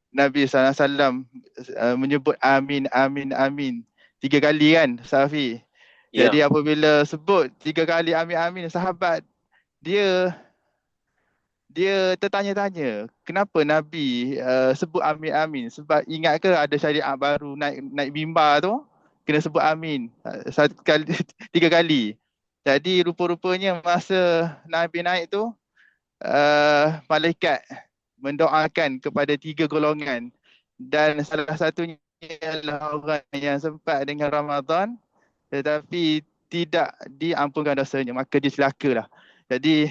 Nabi SAW menyebut amin, amin, amin 3 kali kan, Safi. Jadi Ya. apabila sebut 3 kali amin, amin, sahabat dia dia tertanya-tanya, kenapa Nabi sebut amin, amin? Sebab ingat ke ada syariat baru naik naik mimbar tu kena sebut amin satu kali 3 kali. Jadi rupa-rupanya masa Nabi naik tu malaikat mendoakan kepada 3 golongan, dan salah satunya adalah orang yang sempat dengan Ramadan tetapi tidak diampunkan dosanya, maka dia celaka lah. Jadi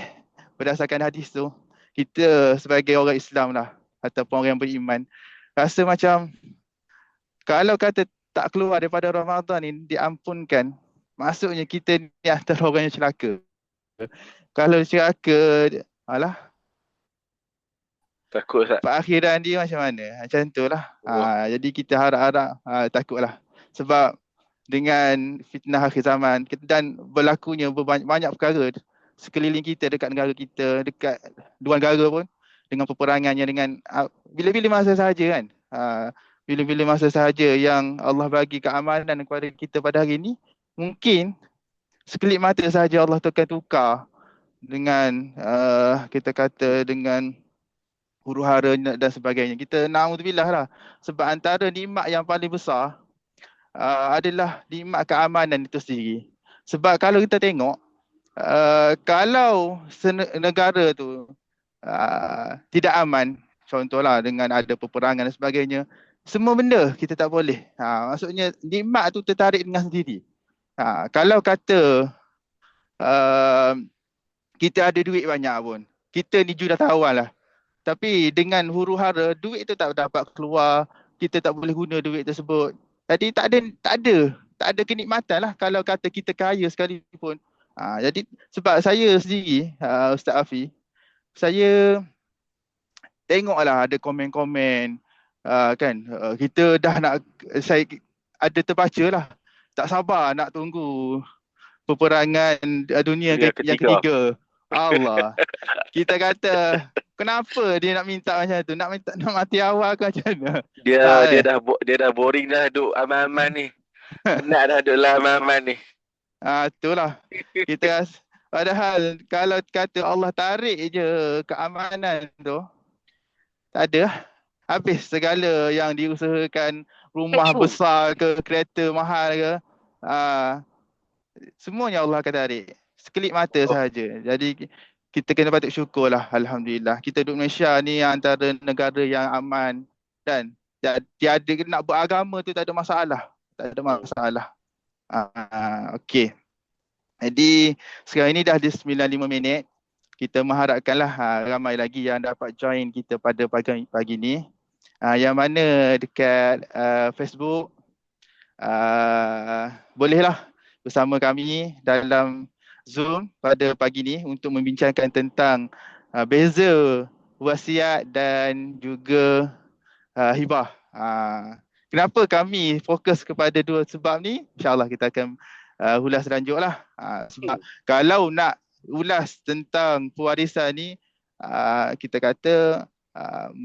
berdasarkan hadis tu, kita sebagai orang Islam lah ataupun orang yang beriman rasa macam kalau kata tak keluar daripada Ramadan ni diampunkan, maksudnya kita ni antara orang yang celaka. Kalau celaka, alah, Takut tak? perakhiran dia macam mana? Macam tu lah. Wah. Jadi kita harap-harap takutlah. Sebab dengan fitnah akhir zaman dan berlakunya banyak perkara sekeliling kita, dekat negara kita, dekat luar negara pun, dengan peperangannya, dengan bila-bila masa sahaja kan. Bila-bila masa sahaja yang Allah bagi keamanan kepada kita pada hari ini, mungkin sekelip mata sahaja Allah akan tukar dengan kita kata dengan huru-hara dan sebagainya. Kita na'udzubillah lah. Sebab antara nikmat yang paling besar adalah nikmat keamanan itu sendiri. Sebab kalau kita tengok, kalau negara tu tidak aman, contohlah dengan ada peperangan dan sebagainya, semua benda kita tak boleh. Maksudnya nikmat tu tertarik dengan sendiri. Kalau kata uh, kita ada duit banyak pun, kita ni jutawan lah. Tapi dengan huru-hara, duit tu tak dapat keluar, kita tak boleh guna duit tersebut. Jadi tak ada kenikmatan lah kalau kata kita kaya sekalipun. Jadi sebab saya sendiri, Ustaz Afi, saya tengoklah ada komen-komen kan, kita dah nak, saya ada terbaca lah, tak sabar nak tunggu peperangan dunia Dunia yang ketiga. ketiga. Allah. Kita kata, kenapa dia nak minta macam tu? Nak mati awal ke macam mana? Dia Ha, dia eh. dia dah boring dah duduk aman-aman ni. Penat dah duduk lah aman-aman ni. Itulah. Padahal kalau kata Allah tarik je keamanan tu, tak ada lah. Habis segala yang diusahakan, rumah besar ke, kereta mahal ke, ah, semuanya Allah akan tarik. Sekelip mata Oh, sahaja. Jadi kita kena patut syukur lah. Alhamdulillah. Kita duduk Malaysia ni antara negara yang aman, dan tiada nak beragama tu tak ada masalah. Tak ada hmm. masalah. Okey. Jadi sekarang ini dah di 95 minit. Kita mengharapkanlah ramai lagi yang dapat join kita pada pagi ni. Yang mana dekat Facebook, bolehlah bersama kami dalam Zoom pada pagi ni untuk membincangkan tentang beza wasiat dan juga hibah. Kenapa kami fokus kepada dua sebab ni? InsyaAllah kita akan ulas lanjut lah. Sebab kalau nak ulas tentang pewarisan ni, kita kata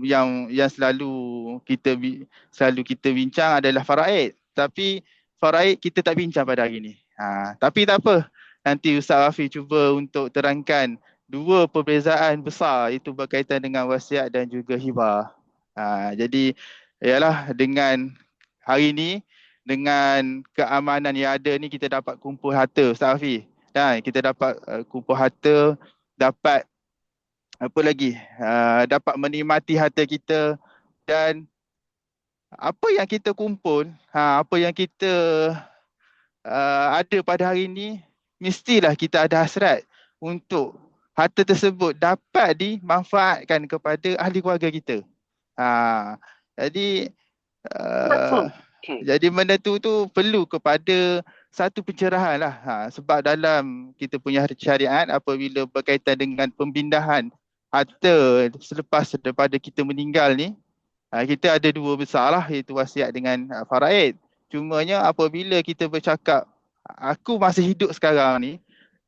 yang selalu kita bincang adalah faraid. Tapi faraid kita tak bincang pada hari ni. Tapi tak apa. Nanti Ustaz Rafi cuba untuk terangkan dua perbezaan besar, itu berkaitan dengan wasiat dan juga hibah. Jadi ialah dengan hari ni, dengan keamanan yang ada ni, kita dapat kumpul harta, Ustaz Afi. Kita dapat kumpul harta, dapat apa lagi? Dapat menikmati harta kita, dan apa yang kita kumpul, apa yang kita ada pada hari ni, mestilah kita ada hasrat untuk harta tersebut dapat dimanfaatkan kepada ahli keluarga kita. Ha, jadi uh, jadi benda tu perlu kepada satu pencerahan lah. Sebab dalam kita punya syariat, apabila berkaitan dengan pembindahan harta selepas daripada kita meninggal ni, kita ada dua besar lah, iaitu wasiat dengan faraid. Cumanya apabila kita bercakap aku masih hidup sekarang ni,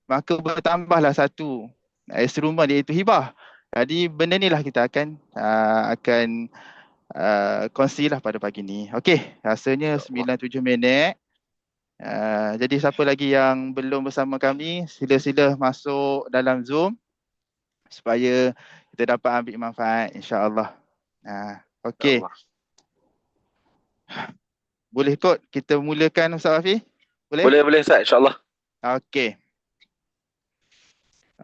maka bertambahlah satu instrumen, iaitu hibah. Jadi benda ni lah kita akan kongsilah pada pagi ni. Okey, rasanya 9-7 minit. Jadi siapa lagi yang belum bersama kami, sila-sila masuk dalam Zoom supaya kita dapat ambil manfaat, insya-Allah. Okey. Allah. Boleh kot kita mulakan, Ustaz Wafi? Boleh? Boleh Ustaz, insya-Allah. Okey.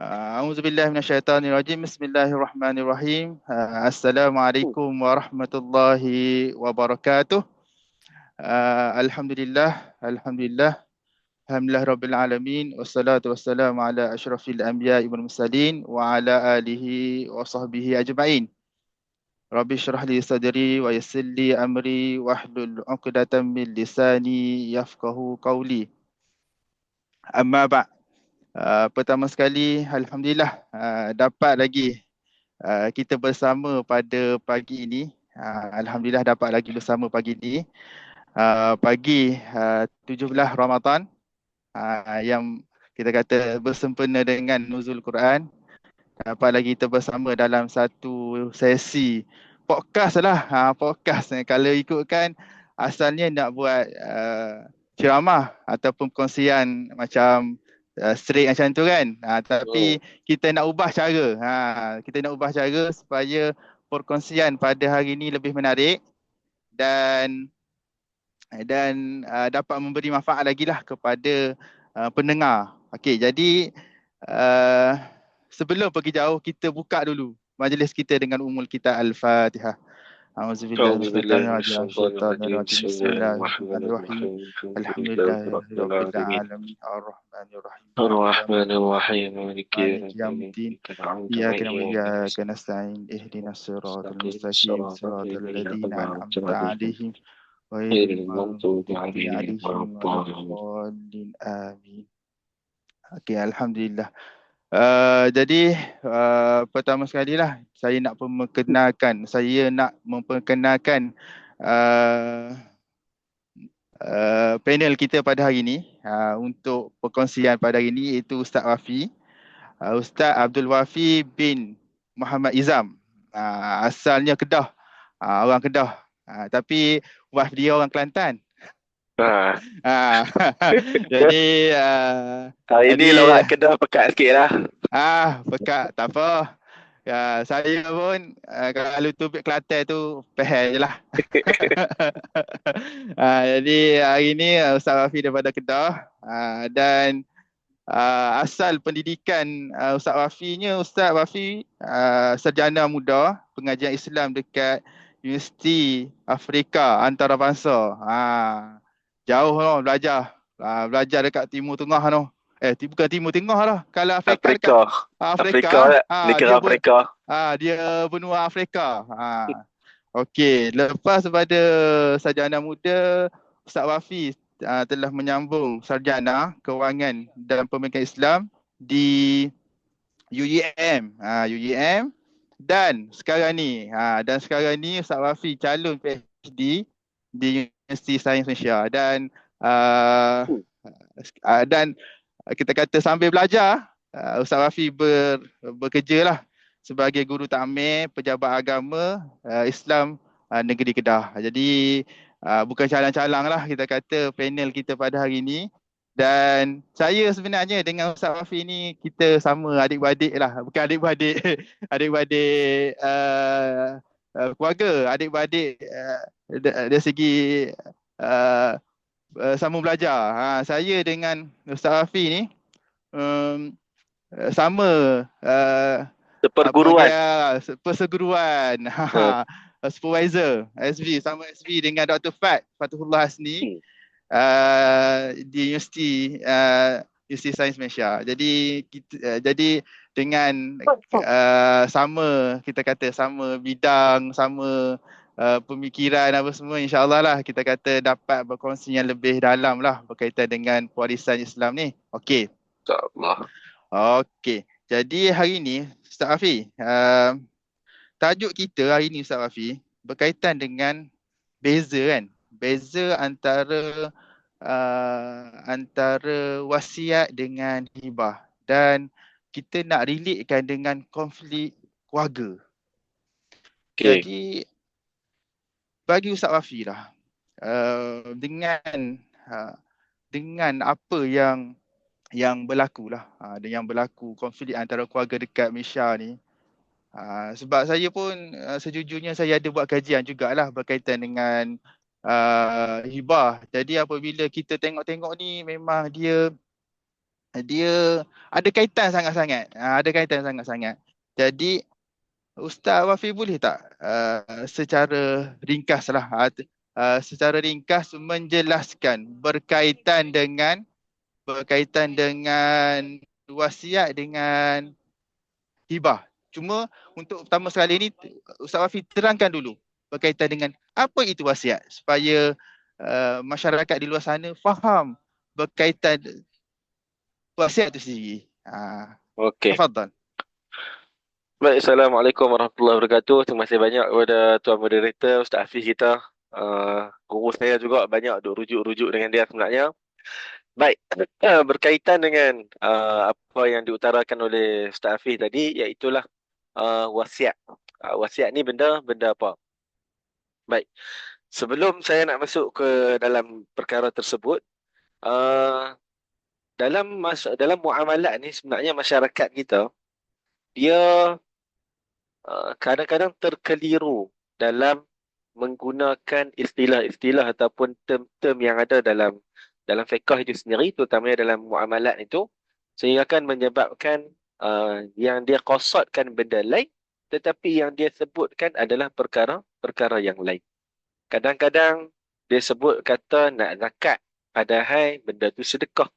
A'udzubillahi minasyaitonirrajim. Bismillahirrahmanirrahim. Assalamualaikum warahmatullahi wabarakatuh. Alhamdulillah Rabbil alamin, wassalatu wassalamu ala asyrafil anbiya'i wal mursalin wa ala alihi wa sahbihi ajma'in. Rabbi syrah li sadri wa yassir li amri wahlul 'uqdatam min lisani yafqahu qawli. Amma ba'd. Pertama sekali, alhamdulillah dapat lagi kita bersama pada pagi ini. Alhamdulillah dapat lagi bersama pagi ini. Pagi 17 Ramadan yang kita kata bersempena dengan nuzul Quran. Dapat lagi kita bersama dalam satu sesi podcast lah. Podcast kalau ikutkan asalnya nak buat ceramah ataupun perkongsian macam straight macam tu kan. Tapi kita nak ubah cara. Kita nak ubah cara supaya perkongsian pada hari ini lebih menarik dan dapat memberi manfaat lagi lah kepada pendengar. Okey, jadi sebelum pergi jauh, kita buka dulu majlis kita dengan umul kita Al-Fatihah. A'udzubillahi Bismillahirrahmanirrahim. Alhamdulillahirabbil alamin arrahmanirrahim Ar-Rahmanir-Rahim Maliki yaumiddin. Iyyaka na'budu wa iyyaka nasta'in. Ihdinas siratal mustaqim, siratal ladzina an'amta 'alaihim ghairil maghdubi 'alaihim waladdallin. Amin. Okey, alhamdulillah. Jadi pertama sekali lah saya nak memperkenalkan panel kita pada hari ini. Untuk perkongsian pada hari ini iaitu Ustaz Wafi, Ustaz Abdul Wafi bin Muhammad Izam. Asalnya Kedah, orang Kedah, tapi wife dia orang Kelantan. Jadi hari ini lorak Kedah pekat sikit lah. Pekat tak apa. Saya pun kalau tubik Kelantan tu pehel je lah. Jadi hari ni Ustaz Wafi daripada Kedah, dan asal pendidikan Ustaz Wafi sarjana muda pengajian Islam dekat Universiti Afrika Antarabangsa. Jauh lah belajar dekat Timur Tengah tu. Bukan Timur Tengah lah. Kalau Afrika. Dekat Afrika. Afrika. Dia benua Afrika. Okey, lepas daripada sarjana muda, Ustaz Wafi telah menyambung sarjana kewangan dan pemikiran Islam di UEM. Dan sekarang ni Ustaz Wafi calon PhD di Universiti Sains Malaysia dan kita kata sambil belajar Ustaz Wafi bekerja lah sebagai guru takmir pejabat agama Islam negeri Kedah. Jadi bukan calang-calang lah kita kata panel kita pada hari ini. Dan saya sebenarnya dengan Ustaz Wafi ni kita sama adik-beradik lah. Bukan adik-beradik, adik-beradik keluarga, adik-beradik dari segi sama belajar. Saya dengan Ustaz Wafi ni sama perseguruan. Supervisor SV, sama SV dengan Dr. Fatihullah Hasni di Universiti Sains Malaysia. Jadi jadi dengan sama kita kata sama bidang, sama pemikiran apa semua, insya-Allah lah kita kata dapat berkongsi yang lebih dalam lah berkaitan dengan pewarisan Islam ni. Okey. InsyaAllah. Okey. Jadi hari ni Ustaz Wafi, tajuk kita hari ni Ustaz Wafi berkaitan dengan beza antara wasiat dengan hibah, dan kita nak relatekan dengan keluarga. Okey. Jadi bagi Ustaz Wafi lah, dengan dengan apa yang berlaku lah, yang berlaku konflik antara keluarga dekat Malaysia ni. Sebab saya pun sejujurnya saya ada buat kajian jugalah berkaitan dengan hibah. Jadi apabila kita tengok-tengok ni, memang dia ada kaitan sangat-sangat. Ada kaitan sangat-sangat. Jadi Ustaz Wafi boleh tak secara ringkas lah, secara ringkas menjelaskan berkaitan dengan wasiat dengan hibah. Cuma untuk pertama sekali ni Ustaz Wafi terangkan dulu berkaitan dengan apa itu wasiat supaya masyarakat di luar sana faham berkaitan wasiat itu sendiri. Okey. Tafadhal. Baik, Assalamualaikum warahmatullahi wabarakatuh. Terima kasih banyak kepada Tuan Moderator, Ustaz Hafiz kita. Guru saya juga banyak duk rujuk-rujuk dengan dia sebenarnya. Baik, berkaitan dengan apa yang diutarakan oleh Ustaz Hafiz tadi, iaitulah wasiat. Wasiat ni benda apa? Baik, sebelum saya nak masuk ke dalam perkara tersebut, uh, dalam muamalat ni sebenarnya masyarakat kita, dia kadang-kadang terkeliru dalam menggunakan istilah-istilah ataupun term-term yang ada dalam fiqh itu sendiri, terutamanya dalam muamalat itu, sehingga akan menyebabkan yang dia qasadkan benda lain, tetapi yang dia sebutkan adalah perkara-perkara yang lain. Kadang-kadang dia sebut kata nak zakat, padahal benda tu sedekah.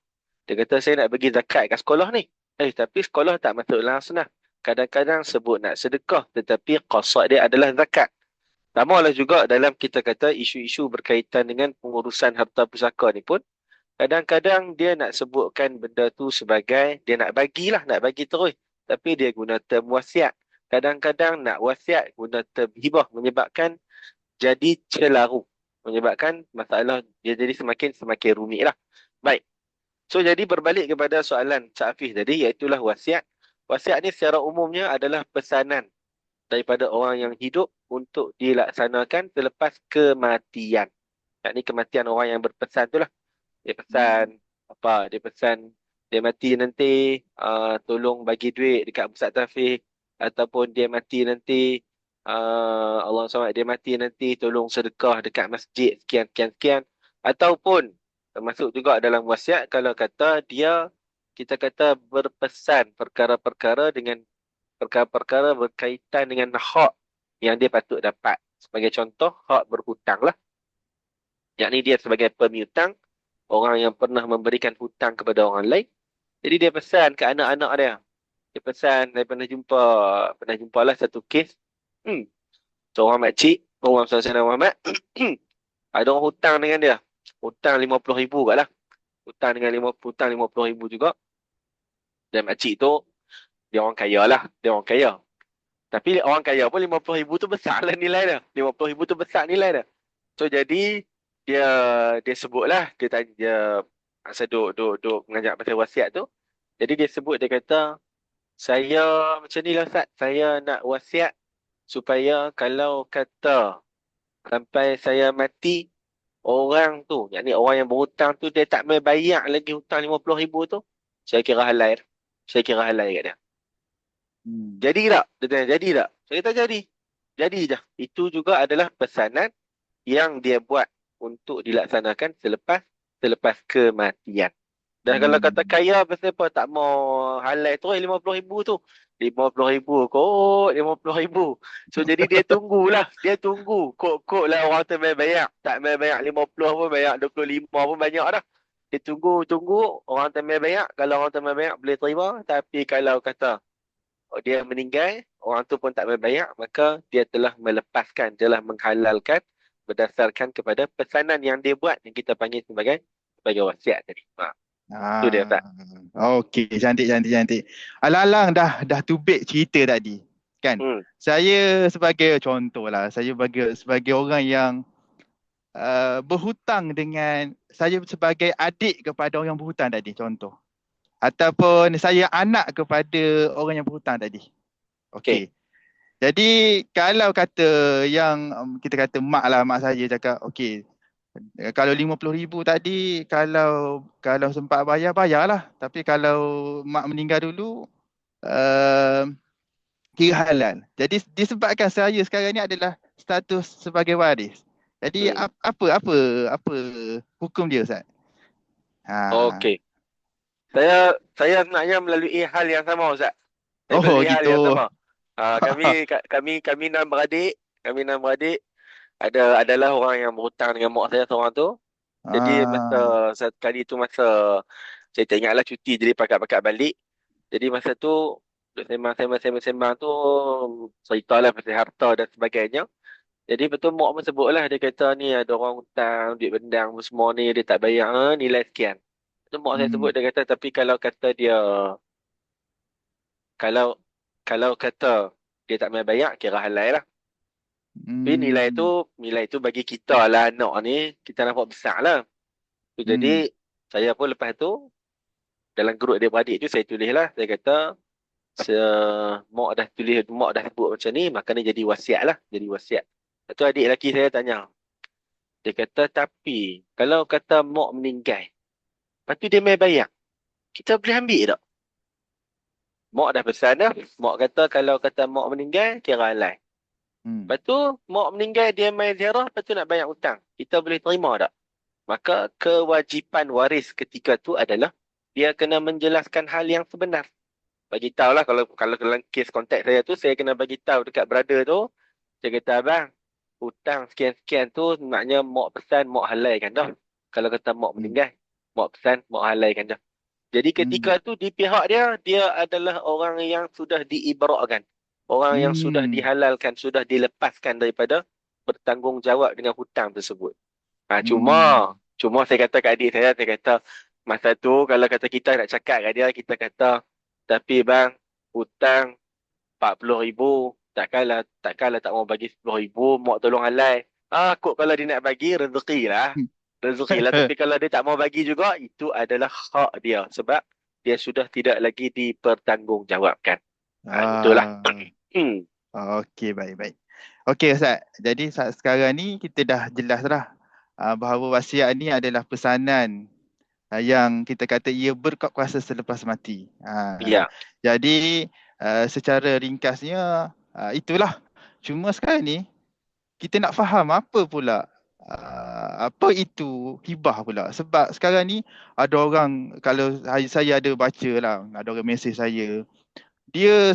Dia kata saya nak bagi zakat kat sekolah ni. Tapi sekolah tak masuk dalam sunnah. Kadang-kadang sebut nak sedekah, tetapi qasad dia adalah zakat. Sama lah juga dalam kita kata isu-isu berkaitan dengan pengurusan harta pusaka ni pun, kadang-kadang dia nak sebutkan benda tu sebagai, dia nak bagilah, nak bagi terus. Tapi dia guna term wasiat. Kadang-kadang nak wasiat guna term hibah, menyebabkan jadi celaru. Menyebabkan masalah dia jadi semakin rumit lah. Baik. So jadi berbalik kepada soalan Sa'afih tadi, iaitulah wasiat. Wasiat ni secara umumnya adalah pesanan daripada orang yang hidup untuk dilaksanakan selepas kematian. Yakni kematian orang yang berpesan tu lah. Dia pesan apa? Dia pesan dia mati nanti tolong bagi duit dekat Ustaz Taufik, ataupun dia mati nanti Allah SWT, dia mati nanti tolong sedekah dekat masjid sekian sekian sekian, ataupun termasuk juga dalam wasiat kalau kata dia, kita kata berpesan perkara-perkara dengan perkara-perkara berkaitan dengan hak yang dia patut dapat. Sebagai contoh, hak berhutang lah. Yakni dia sebagai pemiutang, orang yang pernah memberikan hutang kepada orang lain. Jadi dia pesan ke anak-anak dia. Dia pesan, saya pernah jumpa lah satu kes. Seorang makcik, orang Sayyidina Muhammad, ada orang hutang dengan dia. Hutang 50,000 kat lah. Hutang 50,000 juga. Dan makcik tu, dia orang kaya lah. Dia orang kaya. Tapi orang kaya pun 50,000 tu besar lah nilai dia. 50,000 tu besar nilai dia. So jadi, dia sebut lah. Dia tanya, dia masa duk mengajak pasal wasiat tu. Jadi dia sebut, dia kata, saya macam ni lah Ustaz. Saya nak wasiat supaya kalau kata sampai saya mati, orang tu, yakni orang yang berhutang tu, dia tak mau bayar lagi hutang 50,000 tu, saya kira halal. Saya kira halal kat dia. Jadi tak? Dia tanya, jadi tak? Saya kata jadi. Jadi je. Itu juga adalah pesanan yang dia buat untuk dilaksanakan selepas kematian. Dan kalau kata kaya, pasal apa tak mau halal terus 50,000 tu. 50,000 kot, 50,000. So jadi dia tunggulah. Dia tunggu. Kok lah orang tu bayar. Tak bayar 50 pun, bayar 25 pun banyak dah. Dia tunggu. Orang tu bayar. Kalau orang tu bayar, boleh terima. Tapi kalau kata dia meninggal, orang tu pun tak bayar, maka dia telah melepaskan, telah menghalalkan berdasarkan kepada pesanan yang dia buat, yang kita panggil sebagai wasiat tadi. Itu dia tak. Okey, cantik. Alang-alang dah tubik cerita tadi, kan? Saya sebagai contoh lah, saya sebagai orang yang berhutang dengan, saya sebagai adik kepada orang yang berhutang tadi, contoh. Ataupun saya anak kepada orang yang berhutang tadi. Okey. Jadi kalau kata yang kita kata mak saya cakap okey, kalau 50,000 tadi, kalau sempat bayar, bayarlah. Tapi kalau mak meninggal dulu, uh, kira halal. Jadi disebabkan saya sekarang ni adalah status sebagai waris. Jadi Hmm. apa hukum dia, Ustaz? Ha. Okey. Saya sebenarnya melalui hal yang sama, Ustaz. Saya Oh melalui hal gitu. yang sama. Kami enam beradik, adalah orang yang berhutang dengan mak saya seorang tu. Jadi masa Ah. satu kali tu masa saya tak ingatlah cuti jadi pakat-pakat balik. Jadi masa tu duk sembang tu ceritalah pasal harta dan sebagainya. Jadi betul mak pun sebut lah, dia kata ni ada orang hutang duit bendang apa semua ni dia tak bayar, nilai sekian. Tu mak saya sebut, Hmm. dia kata tapi kalau kalau kata dia tak mau bayar kira halal lah. Tapi Hmm. nilai tu bagi kita lah anak ni kita nampak besar lah. Jadi Hmm. saya pun lepas tu dalam grup adik-beradik tu saya tulis lah, saya kata se mak dah sebut macam ni maka ni jadi wasiat lah, jadi wasiat. Lepas tu adik lelaki saya tanya, dia kata tapi kalau kata mak meninggal lepas tu dia mai bayar, kita boleh ambil tak? Mak dah pesan dah, mak kata kalau kata mak meninggal kira halal. Hmm. Lepas tu mak meninggal dia mai ziarah, lepas tu nak bayar hutang, kita boleh terima tak? Maka kewajipan waris ketika tu adalah dia kena menjelaskan hal yang sebenar. Bagi tahu lah, kalau kalau dalam kes konteks saya tu saya kena bagi tahu dekat brother tu. Saya kata abang, hutang sekian-sekian tu maknanya mak pesan mak halaikan dah. Kalau kata mak Hmm. meninggal, mak pesan mak halaikan dah. Jadi ketika Hmm. tu di pihak dia, dia adalah orang yang sudah diibrakkan. Orang yang sudah Hmm. dihalalkan, sudah dilepaskan daripada bertanggungjawab dengan hutang tersebut. Hmm. Cuma saya kata kat adik saya kata masa tu kalau kata kita nak cakap kat dia, kita kata tapi bang, hutang 40,000, takkanlah tak mau bagi 10,000, mak tolong halal. Kot kalau dia nak bagi, rezeki lah. Rezeki lah. Tapi kalau dia tak mau bagi juga, itu adalah hak dia. Sebab dia sudah tidak lagi dipertanggungjawabkan. Itulah. Ah. Hmm. Okey, baik-baik. Okey Ustaz, jadi sekarang ni kita dah jelas dah bahawa wasiat ni adalah pesanan yang kita kata ia berkuasa selepas mati. Ya. Jadi secara ringkasnya itulah. Cuma sekarang ni kita nak faham apa pula apa itu hibah pula. Sebab sekarang ni ada orang, kalau saya ada baca lah, ada orang mesej saya, dia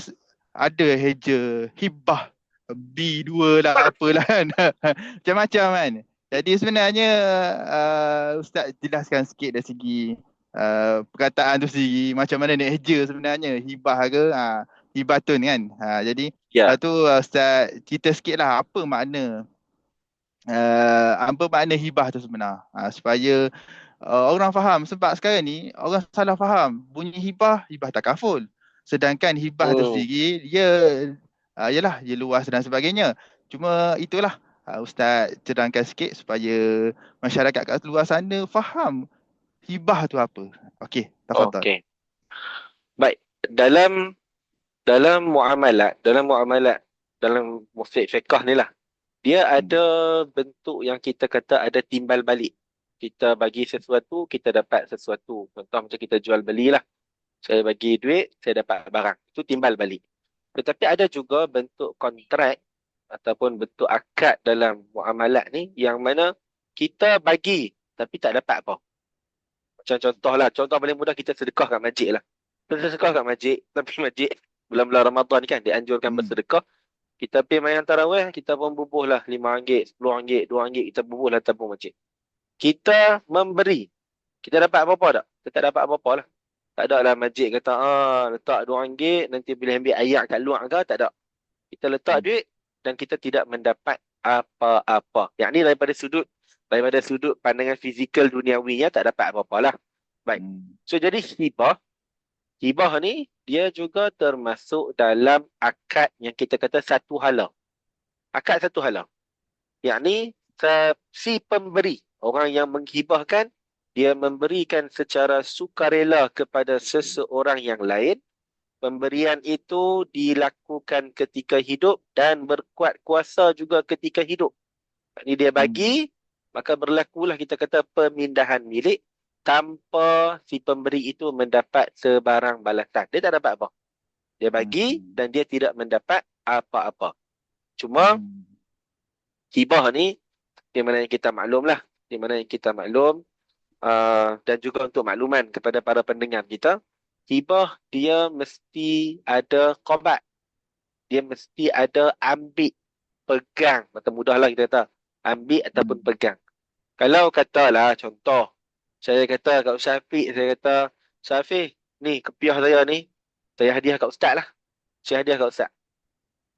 ada heja hibah B2 lah apalah kan. Macam-macam kan. Jadi sebenarnya Ustaz jelaskan sikit dari segi perkataan tu sendiri, macam mana nak heja sebenarnya, hibah ke hibatun kan. Jadi lepas Ya. tu Ustaz cerita sikit lah apa makna hibah tu sebenar, supaya orang faham. Sebab sekarang ni orang salah faham bunyi hibah takaful, sedangkan hibah tu Hmm. sendiri dia yalah dia luas dan sebagainya. Cuma itulah Ustaz terangkan sikit supaya masyarakat kat luar sana faham hibah tu apa. Okey, tafadhal. Okey. Baik. Dalam dalam muamalat, dalam fiqh ni lah, dia Hmm. ada bentuk yang kita kata ada timbal balik. Kita bagi sesuatu, kita dapat sesuatu. Contoh macam kita jual belilah. Saya bagi duit, saya dapat barang. Itu timbal balik. Tetapi ada juga bentuk kontrak ataupun bentuk akad dalam muamalat ni yang mana kita bagi tapi tak dapat apa. Macam contoh lah, contoh paling mudah kita sedekah kat masjid lah. Kita sedekah kat masjid, tapi masjid bulan-bulan Ramadan ni kan dianjurkan Hmm. bersedekah. Kita pergi main tarawih, kita pun bubuh lah RM5, RM10, RM2, kita bubuh lah tabung masjid. Kita memberi. Kita dapat apa-apa tak? Kita tak dapat apa-apa lah. Tak ada lah masjid kata, letak RM2, nanti boleh ambil air kat luar ke? Tak ada. Kita letak Hmm. duit dan kita tidak mendapat apa-apa. Yang ni daripada sudut pandangan fizikal duniawinya tak dapat apa-apa lah. Baik. Hmm. So jadi hibah ni dia juga termasuk dalam akad yang kita kata satu hala. Akad satu hala. Yang ni si pemberi, orang yang menghibahkan, dia memberikan secara sukarela kepada seseorang yang lain pemberian itu dilakukan ketika hidup dan berkuat kuasa juga ketika hidup. Ini dia bagi, maka berlakulah kita kata pemindahan milik tanpa si pemberi itu mendapat sebarang balasan. Dia tak dapat apa. Dia bagi dan dia tidak mendapat apa-apa. Cuma hibah ni, di mana yang kita maklum lah. Di mana yang kita maklum, dan juga untuk makluman kepada para pendengar kita, hibah dia mesti ada qabat. Dia mesti ada ambil, pegang. Maka mudahlah kita kata, ambil ataupun pegang. Kalau katalah contoh, saya kata kat Ustaz Afiq, saya kata, Ustaz Afiq, ni kepiah saya ni, saya hadiah kat Ustaz lah. Saya hadiah kat Ustaz.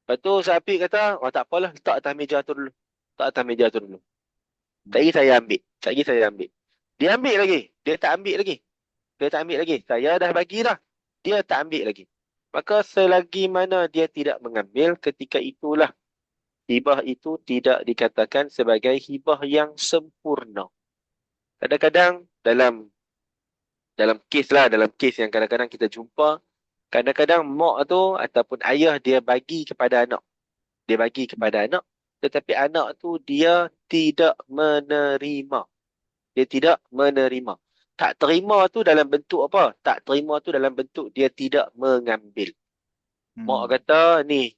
Lepas tu Ustaz Afiq kata, tak apalah, letak atas meja tu dulu. Letak atas meja tu dulu. Tak lagi saya ambil. Tak lagi saya ambil. Dia ambil lagi. Dia tak ambil lagi. Dia tak ambil lagi. Saya dah bagi dah. Dia tak ambil lagi. Maka selagi mana dia tidak mengambil, ketika itulah hibah itu tidak dikatakan sebagai hibah yang sempurna. Kadang-kadang dalam kes lah, dalam kes yang kadang-kadang kita jumpa, kadang-kadang mak tu ataupun ayah dia bagi kepada anak. Dia bagi kepada anak, tetapi anak tu dia tidak menerima. Dia tidak menerima. Tak terima tu dalam bentuk apa? Tak terima tu dalam bentuk dia tidak mengambil. Mak kata, ni,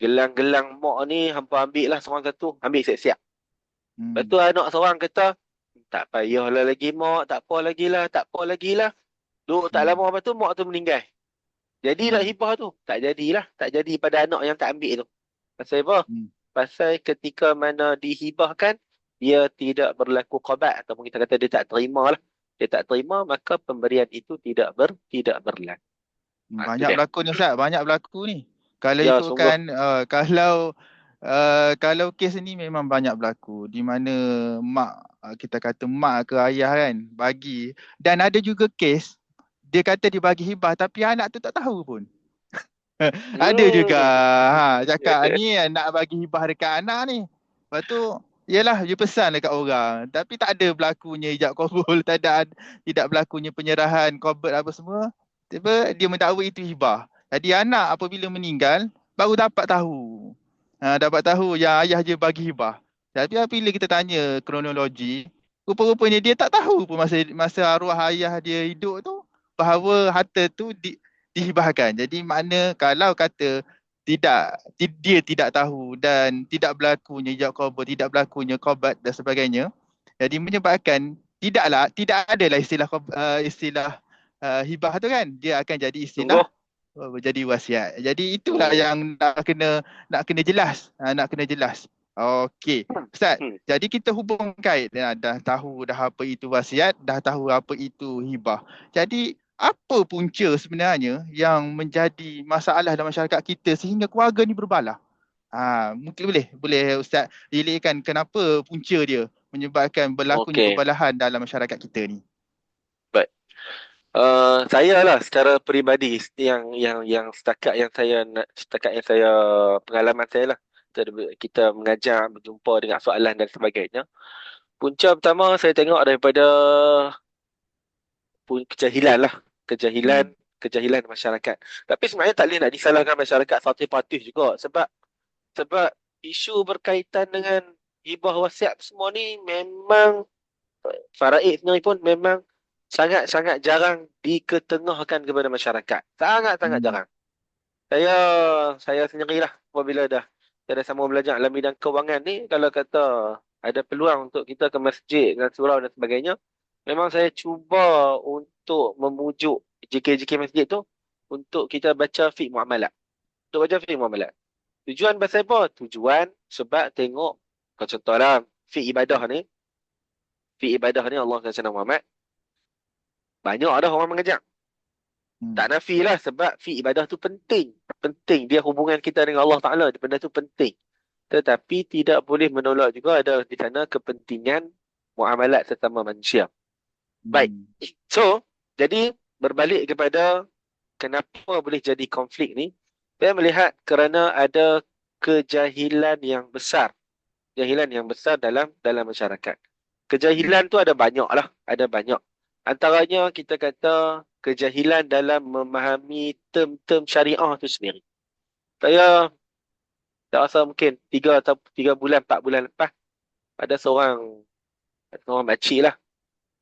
gelang-gelang mak ni, hampa ambil lah seorang satu. Ambil siap-siap. Lepas tu anak seorang kata, tak payahlah lagi mak, tak apa lagi lah, tak apa lagi lah. Duduk tak lama lepas tu, mak tu meninggal. Jadilah hibah tu. Tak jadilah. Tak jadi pada anak yang tak ambil tu. Pasal apa? Pasal ketika mana dihibahkan, dia tidak berlaku qabat. Ataupun kita kata dia tak terima lah. Dia tak terima, maka pemberian itu tidak berlaku. Banyak berlaku ni Ustaz, banyak berlaku ni. Kalau Ya, ikutkan kalau kes ni memang banyak berlaku di mana mak, kita kata mak ke ayah kan bagi, dan ada juga kes dia kata dia bagi hibah tapi anak tu tak tahu pun. Ada juga cakap ni nak bagi hibah dekat anak ni. Lepas tu yelah dia pesan dekat orang tapi tak ada berlakunya ijab kabul, tidak berlakunya penyerahan qabd apa semua. Tiba dia mendakwa itu hibah. Jadi anak apabila meninggal baru dapat tahu. Dapat tahu yang ayah dia bagi hibah. Tapi apabila kita tanya kronologi, rupa-rupanya dia tak tahu pun masa arwah ayah dia hidup tu bahawa harta tu dihibahkan. Jadi makna kalau kata dia tidak tahu dan tidak berlakunya ijab qabul, tidak berlakunya qabat dan sebagainya. Jadi menyebabkan tidak adalah istilah hibah tu kan, dia akan jadi istilah jadi wasiat. Jadi itulah yang nak kena jelas, nak kena jelas. Okey, Ustaz. Jadi kita hubung kait dah tahu dah apa itu wasiat, dah tahu apa itu hibah. Jadi apa punca sebenarnya yang menjadi masalah dalam masyarakat kita sehingga keluarga ni berbalah? Mungkin boleh Ustaz relatekan kenapa punca dia menyebabkan berlakunya perbalahan dalam masyarakat kita ni. Baik. Saya lah secara peribadi yang setakat yang saya pengalaman saya lah, kita mengajar, berjumpa dengan soalan dan sebagainya. Punca pertama saya tengok daripada kejahilan lah, kejahilan masyarakat. Tapi sebenarnya tak boleh nak disalahkan masyarakat satu parti juga, sebab isu berkaitan dengan hibah wasiat semua ni memang faraid sebenarnya pun memang sangat-sangat jarang diketengahkan kepada masyarakat. Sangat-sangat jarang. Saya sendirilah apabila saya dah sama belajar dalam bidang kewangan ni, kalau kata ada peluang untuk kita ke masjid dan surau dan sebagainya, memang saya cuba untuk memujuk JK-JK masjid tu untuk kita baca fiqh muamalat. Untuk baca fiqh muamalat. Tujuan pasal apa? Tujuan sebab tengok, kalau contohlah fiqh ibadah ni Allah SWT Muhammad, banyak dah orang mengajar. Tak nafilah sebab fiqh ibadah tu penting. Penting. Dia hubungan kita dengan Allah Ta'ala. Benda tu penting. Tetapi tidak boleh menolak juga ada di sana kepentingan muamalat sesama manusia. Baik. So, jadi berbalik kepada kenapa boleh jadi konflik ni, saya melihat kerana ada kejahilan yang besar. Kejahilan yang besar dalam masyarakat. Kejahilan tu ada banyak lah. Ada banyak. Antaranya kita kata kejahilan dalam memahami term-term syariah tu sendiri. Saya tak rasa mungkin 3 bulan, 4 bulan lepas ada seorang makcik lah.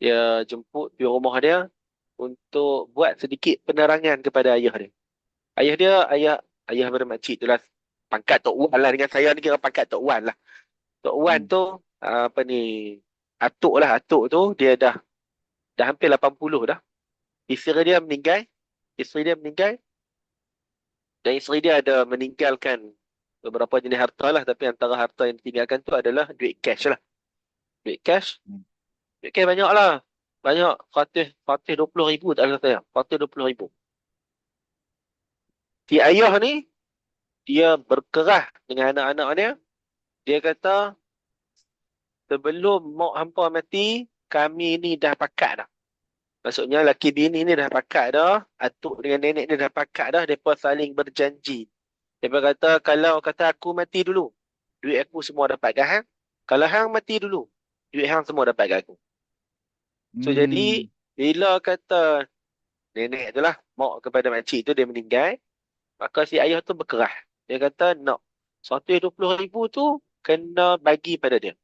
Dia jemput di rumah dia untuk buat sedikit penerangan kepada ayah dia. Ayah dia, ayah pada makcik tu lah. Pangkat Tok Wan lah, dengan saya ni kira pangkat Tok Wan lah. Tok Wan Hmm. tu, apa ni, atuk tu dia dah hampir 80 dah. Isteri dia meninggal, isteri dia meninggal dan isteri dia ada meninggalkan beberapa jenis harta lah, tapi antara harta yang ditinggalkan tu adalah duit cash lah. Duit cash, Hmm. duit cash banyak lah. Banyak, 120 ribu tak salah saya. 120 ribu. Si ayah ni, dia berkerah dengan anak-anak dia. Dia kata, sebelum mak hampa mati, kami ni dah pakat dah. Maksudnya laki bini ni dah pakat dah. Atuk dengan nenek dia dah pakat dah. Mereka saling berjanji. Mereka kata, kalau kata aku mati dulu, duit aku semua dapat ke hang. Kalau hang mati dulu, duit hang semua dapat ke aku. So jadi, Hmm. bila kata nenek tu lah, mak kepada makcik tu dia meninggal, maka si ayah tu berkerah. Dia kata, nak 120 ribu tu kena bagi pada dia.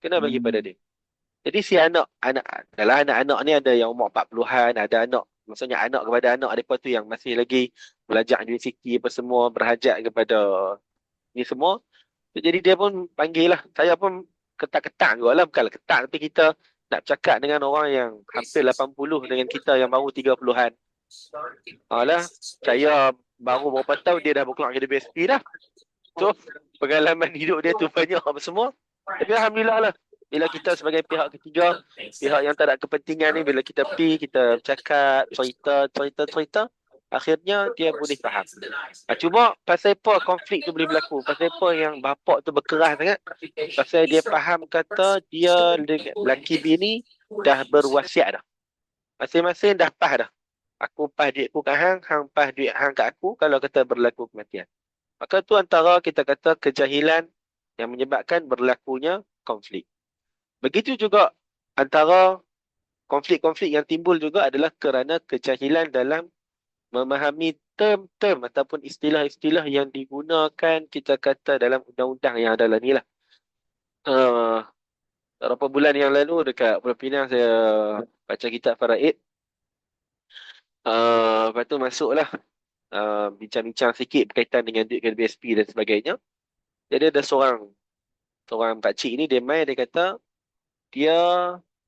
Kena bagi pada Hmm. dia. Jadi si dalam anak-anak ni ada yang umur 40-an, ada anak, maksudnya anak kepada anak mereka tu yang masih lagi belajar universiti apa semua, berhajat kepada ni semua. Jadi dia pun panggil lah. Saya pun ketak-ketak juga lah. Bukanlah ketak, tapi kita nak bercakap dengan orang yang hampir 80 dengan kita yang baru 30-an. Alah, saya baru berapa tahun dia dah berkeluar dari BSP dah. So, pengalaman hidup dia tu banyak apa semua. Tapi Alhamdulillah lah. Bila kita sebagai pihak ketiga, pihak yang tak ada kepentingan ni, bila kita pergi, kita bercakap, cerita, akhirnya dia boleh faham. Cuma pasal apa konflik tu boleh berlaku? Pasal apa yang bapak tu berkeras sangat? Pasal dia faham kata dia lelaki bini dah berwasiat dah. Masing-masing dah pas dah. Aku pas duit aku kat hang, hang pas duit hang kat aku kalau kata berlaku kematian. Maka tu antara kita kata kejahilan yang menyebabkan berlakunya konflik. Begitu juga antara konflik-konflik yang timbul juga adalah kerana kejahilan dalam memahami term-term ataupun istilah-istilah yang digunakan kita kata dalam undang-undang yang ada ni lah. Uh, Beberapa bulan yang lalu dekat Pulau Pinang saya baca kitab Faraid. Lepas tu masuklah bincang-bincang sikit berkaitan dengan duit KBSP dan sebagainya. Jadi ada seorang pakcik ni dia main, dia kata dia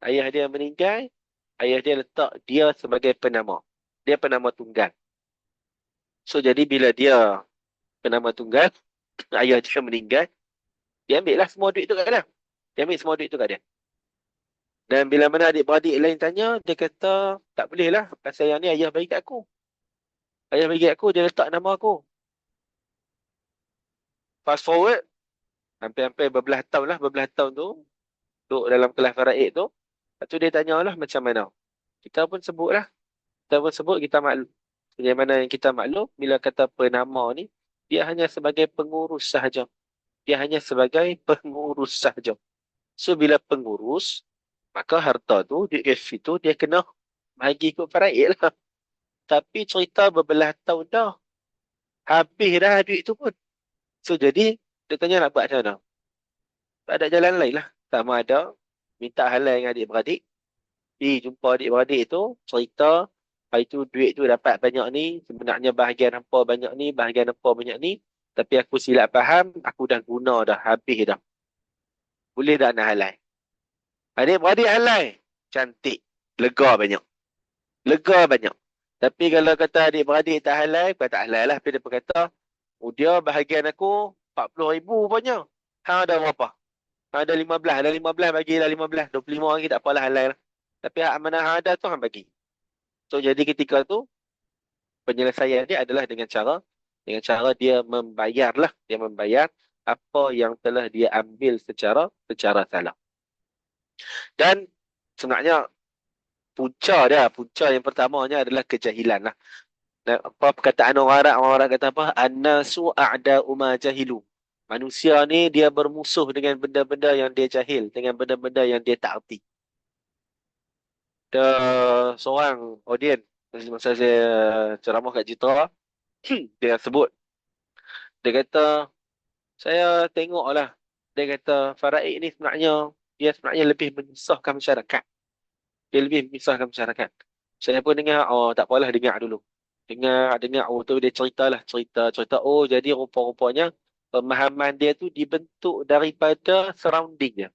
ayah dia meninggal, ayah dia letak dia sebagai penama. Dia penama tunggal. So jadi bila dia penama tunggal, ayah dia meninggal, dia ambil lah semua duit tu kat dia. Dia ambil semua duit tu kat dia. Dan bila mana adik-beradik lain tanya, dia kata tak boleh lah. Pasal yang ni ayah bagi kat aku. Ayah bagi kat aku, dia letak nama aku. Fast forward, hampir-hampir berbelas tahun tu, duduk dalam kelas faraid tu. Lepas tu dia tanya lah macam mana. Kita pun sebut lah. Kita pun sebut, kita maklum. Bagaimana yang kita maklum, bila kata penama ni, dia hanya sebagai pengurus sahaja. Dia hanya sebagai pengurus sahaja. So, bila pengurus, maka harta tu, duit cash tu, dia kena bagi ikut faraid lah. Tapi cerita berbelah tahun dah. Habis dah duit tu pun. So, jadi, dia tanya nak buat macam mana? Tak ada jalan lain lah. Sama ada, minta halal dengan adik-beradik. Pergi jumpa adik-beradik tu, cerita, hari tu duit tu dapat banyak ni, sebenarnya bahagian hampa banyak ni, bahagian hampa banyak ni. Tapi aku silap faham, aku dah guna dah, habis dah. Boleh tak nak halal? Adik-beradik halal. Cantik. Lega banyak. Lega banyak. Tapi kalau kata adik-beradik tak halal, bukan tak halal lah. Tapi dia berkata, oh dia bahagian aku 40 ribu banyak. Hang ada berapa? Hang ada 15. Ada 15 bagilah 15. 25 lagi tak apalah halal lah. Tapi hak mana hang ada tu hang bagi. So jadi ketika tu, penyelesaian dia adalah dengan cara dia membayar lah. Dia membayar apa yang telah dia ambil secara salah. Dan sebenarnya punca yang pertamanya adalah kejahilan lah. Dan apa perkataan orang Arab kata apa? An-nasu a'da'u ma jahilu. Manusia ni dia bermusuh dengan benda-benda yang dia jahil, dengan benda-benda yang dia tak erti. Ada seorang audien Masa saya ceramah kat Citra, dia sebut, dia kata, saya tengok lah, dia kata faraid ni sebenarnya, dia sebenarnya lebih menyusahkan masyarakat. Dia lebih menyusahkan masyarakat. Saya pun dengar, oh tak apalah, dengar dulu. Dengar, oh tu dia cerita. Oh jadi rupa-rupanya pemahaman dia tu dibentuk daripada surrounding dia.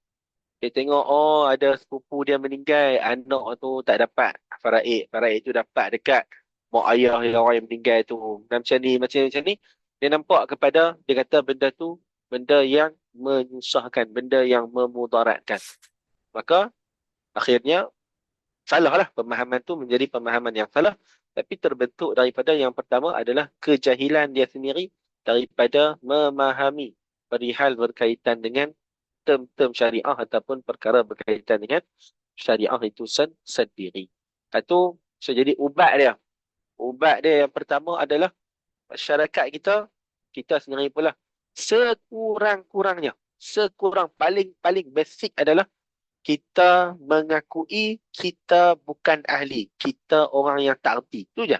Dia tengok, oh ada sepupu dia meninggal, anak tu tak dapat faraid. Faraid tu dapat dekat mak ayah yang orang yang meninggal tu. Dan macam ni, dia nampak kepada, dia kata benda tu, benda yang menyusahkan, benda yang memudaratkan. Maka, akhirnya, salah lah. Pemahaman tu menjadi pemahaman yang salah. Tapi terbentuk daripada yang pertama adalah kejahilan dia sendiri daripada memahami perihal berkaitan dengan term-term syariah ataupun perkara berkaitan dengan syariah itu sendiri. Itu so jadi ubat dia. Ubat dia yang pertama adalah masyarakat kita sendiri pula sekurang-kurangnya, paling basic adalah kita mengakui kita bukan ahli. Kita orang yang tak erti. Itu je.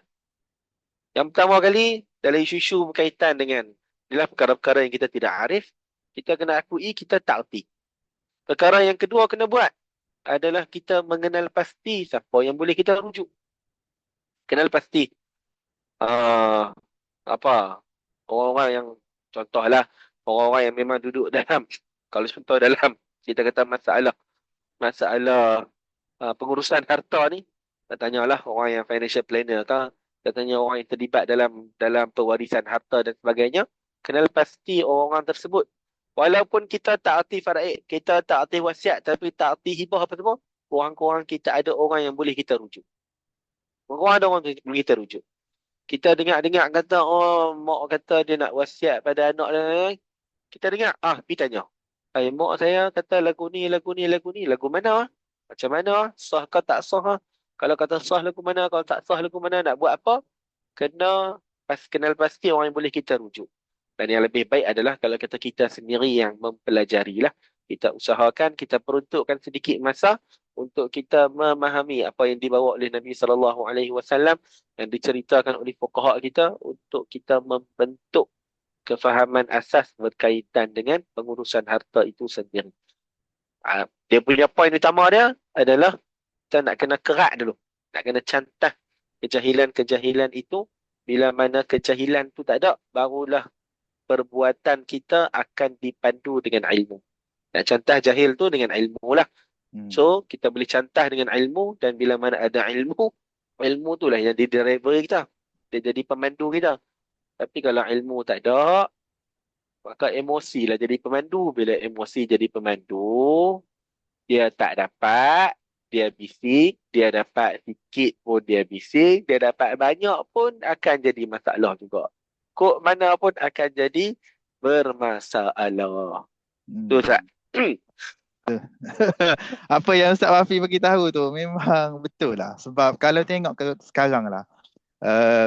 Yang pertama kali, dalam isu-isu berkaitan dengan dalam perkara-perkara yang kita tidak arif, kita kena akui kita tak erti. Perkara yang kedua kena buat adalah kita mengenal pasti siapa yang boleh kita rujuk. Kenal pasti. ah apa? Orang-orang yang, contohlah, orang-orang yang memang duduk dalam, kalau contoh dalam, kita kata masalah pengurusan harta ni, tanyalah orang yang financial planner ke, tanya orang yang terlibat dalam pewarisan harta dan sebagainya, kenal pasti orang-orang tersebut. Walaupun kita tak erti faraid, kita tak erti wasiat, tapi tak erti hibah apa semua, kurang-kurang kita ada orang yang boleh kita rujuk. Kurang-kurang ada orang yang boleh kita rujuk. Kita dengar-dengar kata, oh, mak kata dia nak wasiat pada anak dan lain-lain. Kita dengar, pergi tanya. Mak saya kata lagu ni, lagu mana? Macam mana? Sah ke tak sah? Kalau kata sah lagu mana, kalau tak sah lagu mana, nak buat apa? Kenal pasti orang yang boleh kita rujuk. Dan yang lebih baik adalah kalau kata kita sendiri yang mempelajari lah. Kita usahakan, kita peruntukkan sedikit masa untuk kita memahami apa yang dibawa oleh Nabi SAW yang diceritakan oleh fuqaha kita untuk kita membentuk kefahaman asas berkaitan dengan pengurusan harta itu sendiri. Dia punya poin utama dia adalah kita nak kena kerak dulu. Nak kena cantah kejahilan-kejahilan itu. Bila mana kejahilan tu tak ada, barulah perbuatan kita akan dipandu dengan ilmu. Nak cantah jahil tu dengan ilmu lah. So, kita boleh cantah dengan ilmu dan bila mana ada ilmu, ilmu tu lah yang jadi driver kita. Dia jadi pemandu kita. Tapi kalau ilmu tak ada, maka emosi lah jadi pemandu. Bila emosi jadi pemandu, dia tak dapat, dia bising, dia dapat sikit pun dia bising, dia dapat banyak pun akan jadi masalah juga. Kok mana pun akan jadi bermasalah. Tu tak? Apa yang Ustaz Wafi bagi tahu tu memang betul lah. Sebab kalau tengok sekarang lah,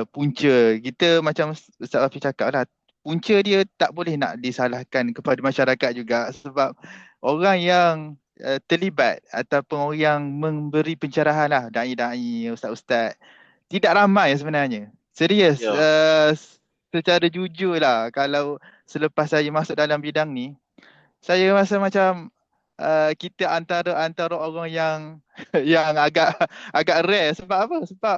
punca kita macam Ustaz Wafi cakap lah, punca dia tak boleh nak disalahkan kepada masyarakat juga. Sebab orang yang terlibat ataupun orang yang memberi pencerahan lah, da'i-da'i, ustaz-ustaz, tidak ramai sebenarnya. Serius, Ya. secara jujur lah, kalau selepas saya masuk dalam bidang ni, saya rasa macam kita antara orang yang yang agak rare. Sebab apa? Sebab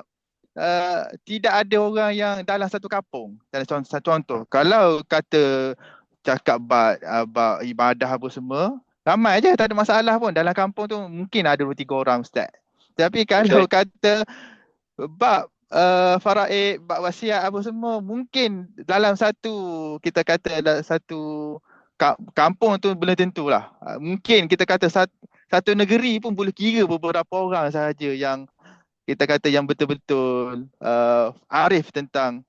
tidak ada orang yang dalam satu kampung. Dalam satu contoh, kalau kata cakap bab ibadah apa semua, ramai je, tak ada masalah pun. Dalam kampung tu mungkin ada 2-3 orang ustaz. Tapi kalau kata bab faraid, bab wasiat apa semua, mungkin dalam satu, kita kata dalam satu kampung tu belum tentulah. Mungkin kita kata satu negeri pun boleh kira beberapa orang sahaja yang kita kata yang betul-betul arif tentang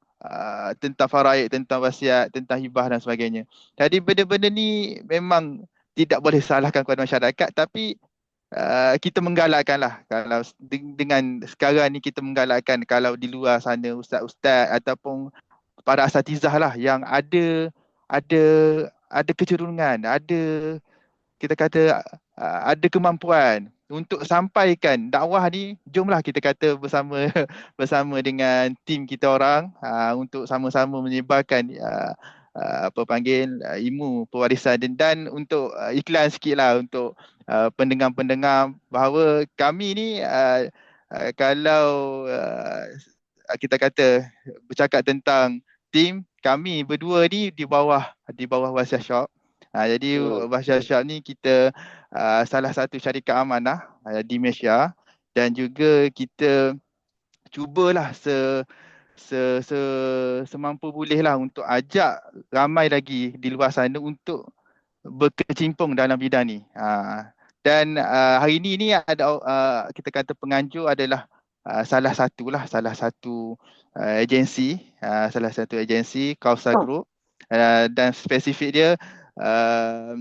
faraid, tentang wasiat, tentang hibah dan sebagainya. Jadi benda-benda ni memang tidak boleh salahkan kepada masyarakat, tapi kita menggalakkan lah. Kalau dengan sekarang ni kita menggalakkan, kalau di luar sana ustaz-ustaz ataupun para asatizah lah yang ada ada kecenderungan, ada, kita kata ada kemampuan untuk sampaikan dakwah ni, jomlah kita kata bersama bersama dengan tim kita orang untuk sama-sama menyebarkan apa panggil ilmu pewarisan dan untuk iklan sikit lah untuk pendengar-pendengar bahawa kami ni kalau kita kata bercakap tentang tim kami berdua ni di bawah Wasiat Shop. Jadi Hmm. Wasiat Shop ni kita salah satu syarikat amanah di Malaysia dan juga kita cubalah se, se semampu boleh lah untuk ajak ramai lagi di luar sana untuk berkecimpung dalam bidang ni. Dan hari ini ada kita kata penganjur adalah salah satu salah satu agensi Kausa Group dan spesifik dia uh,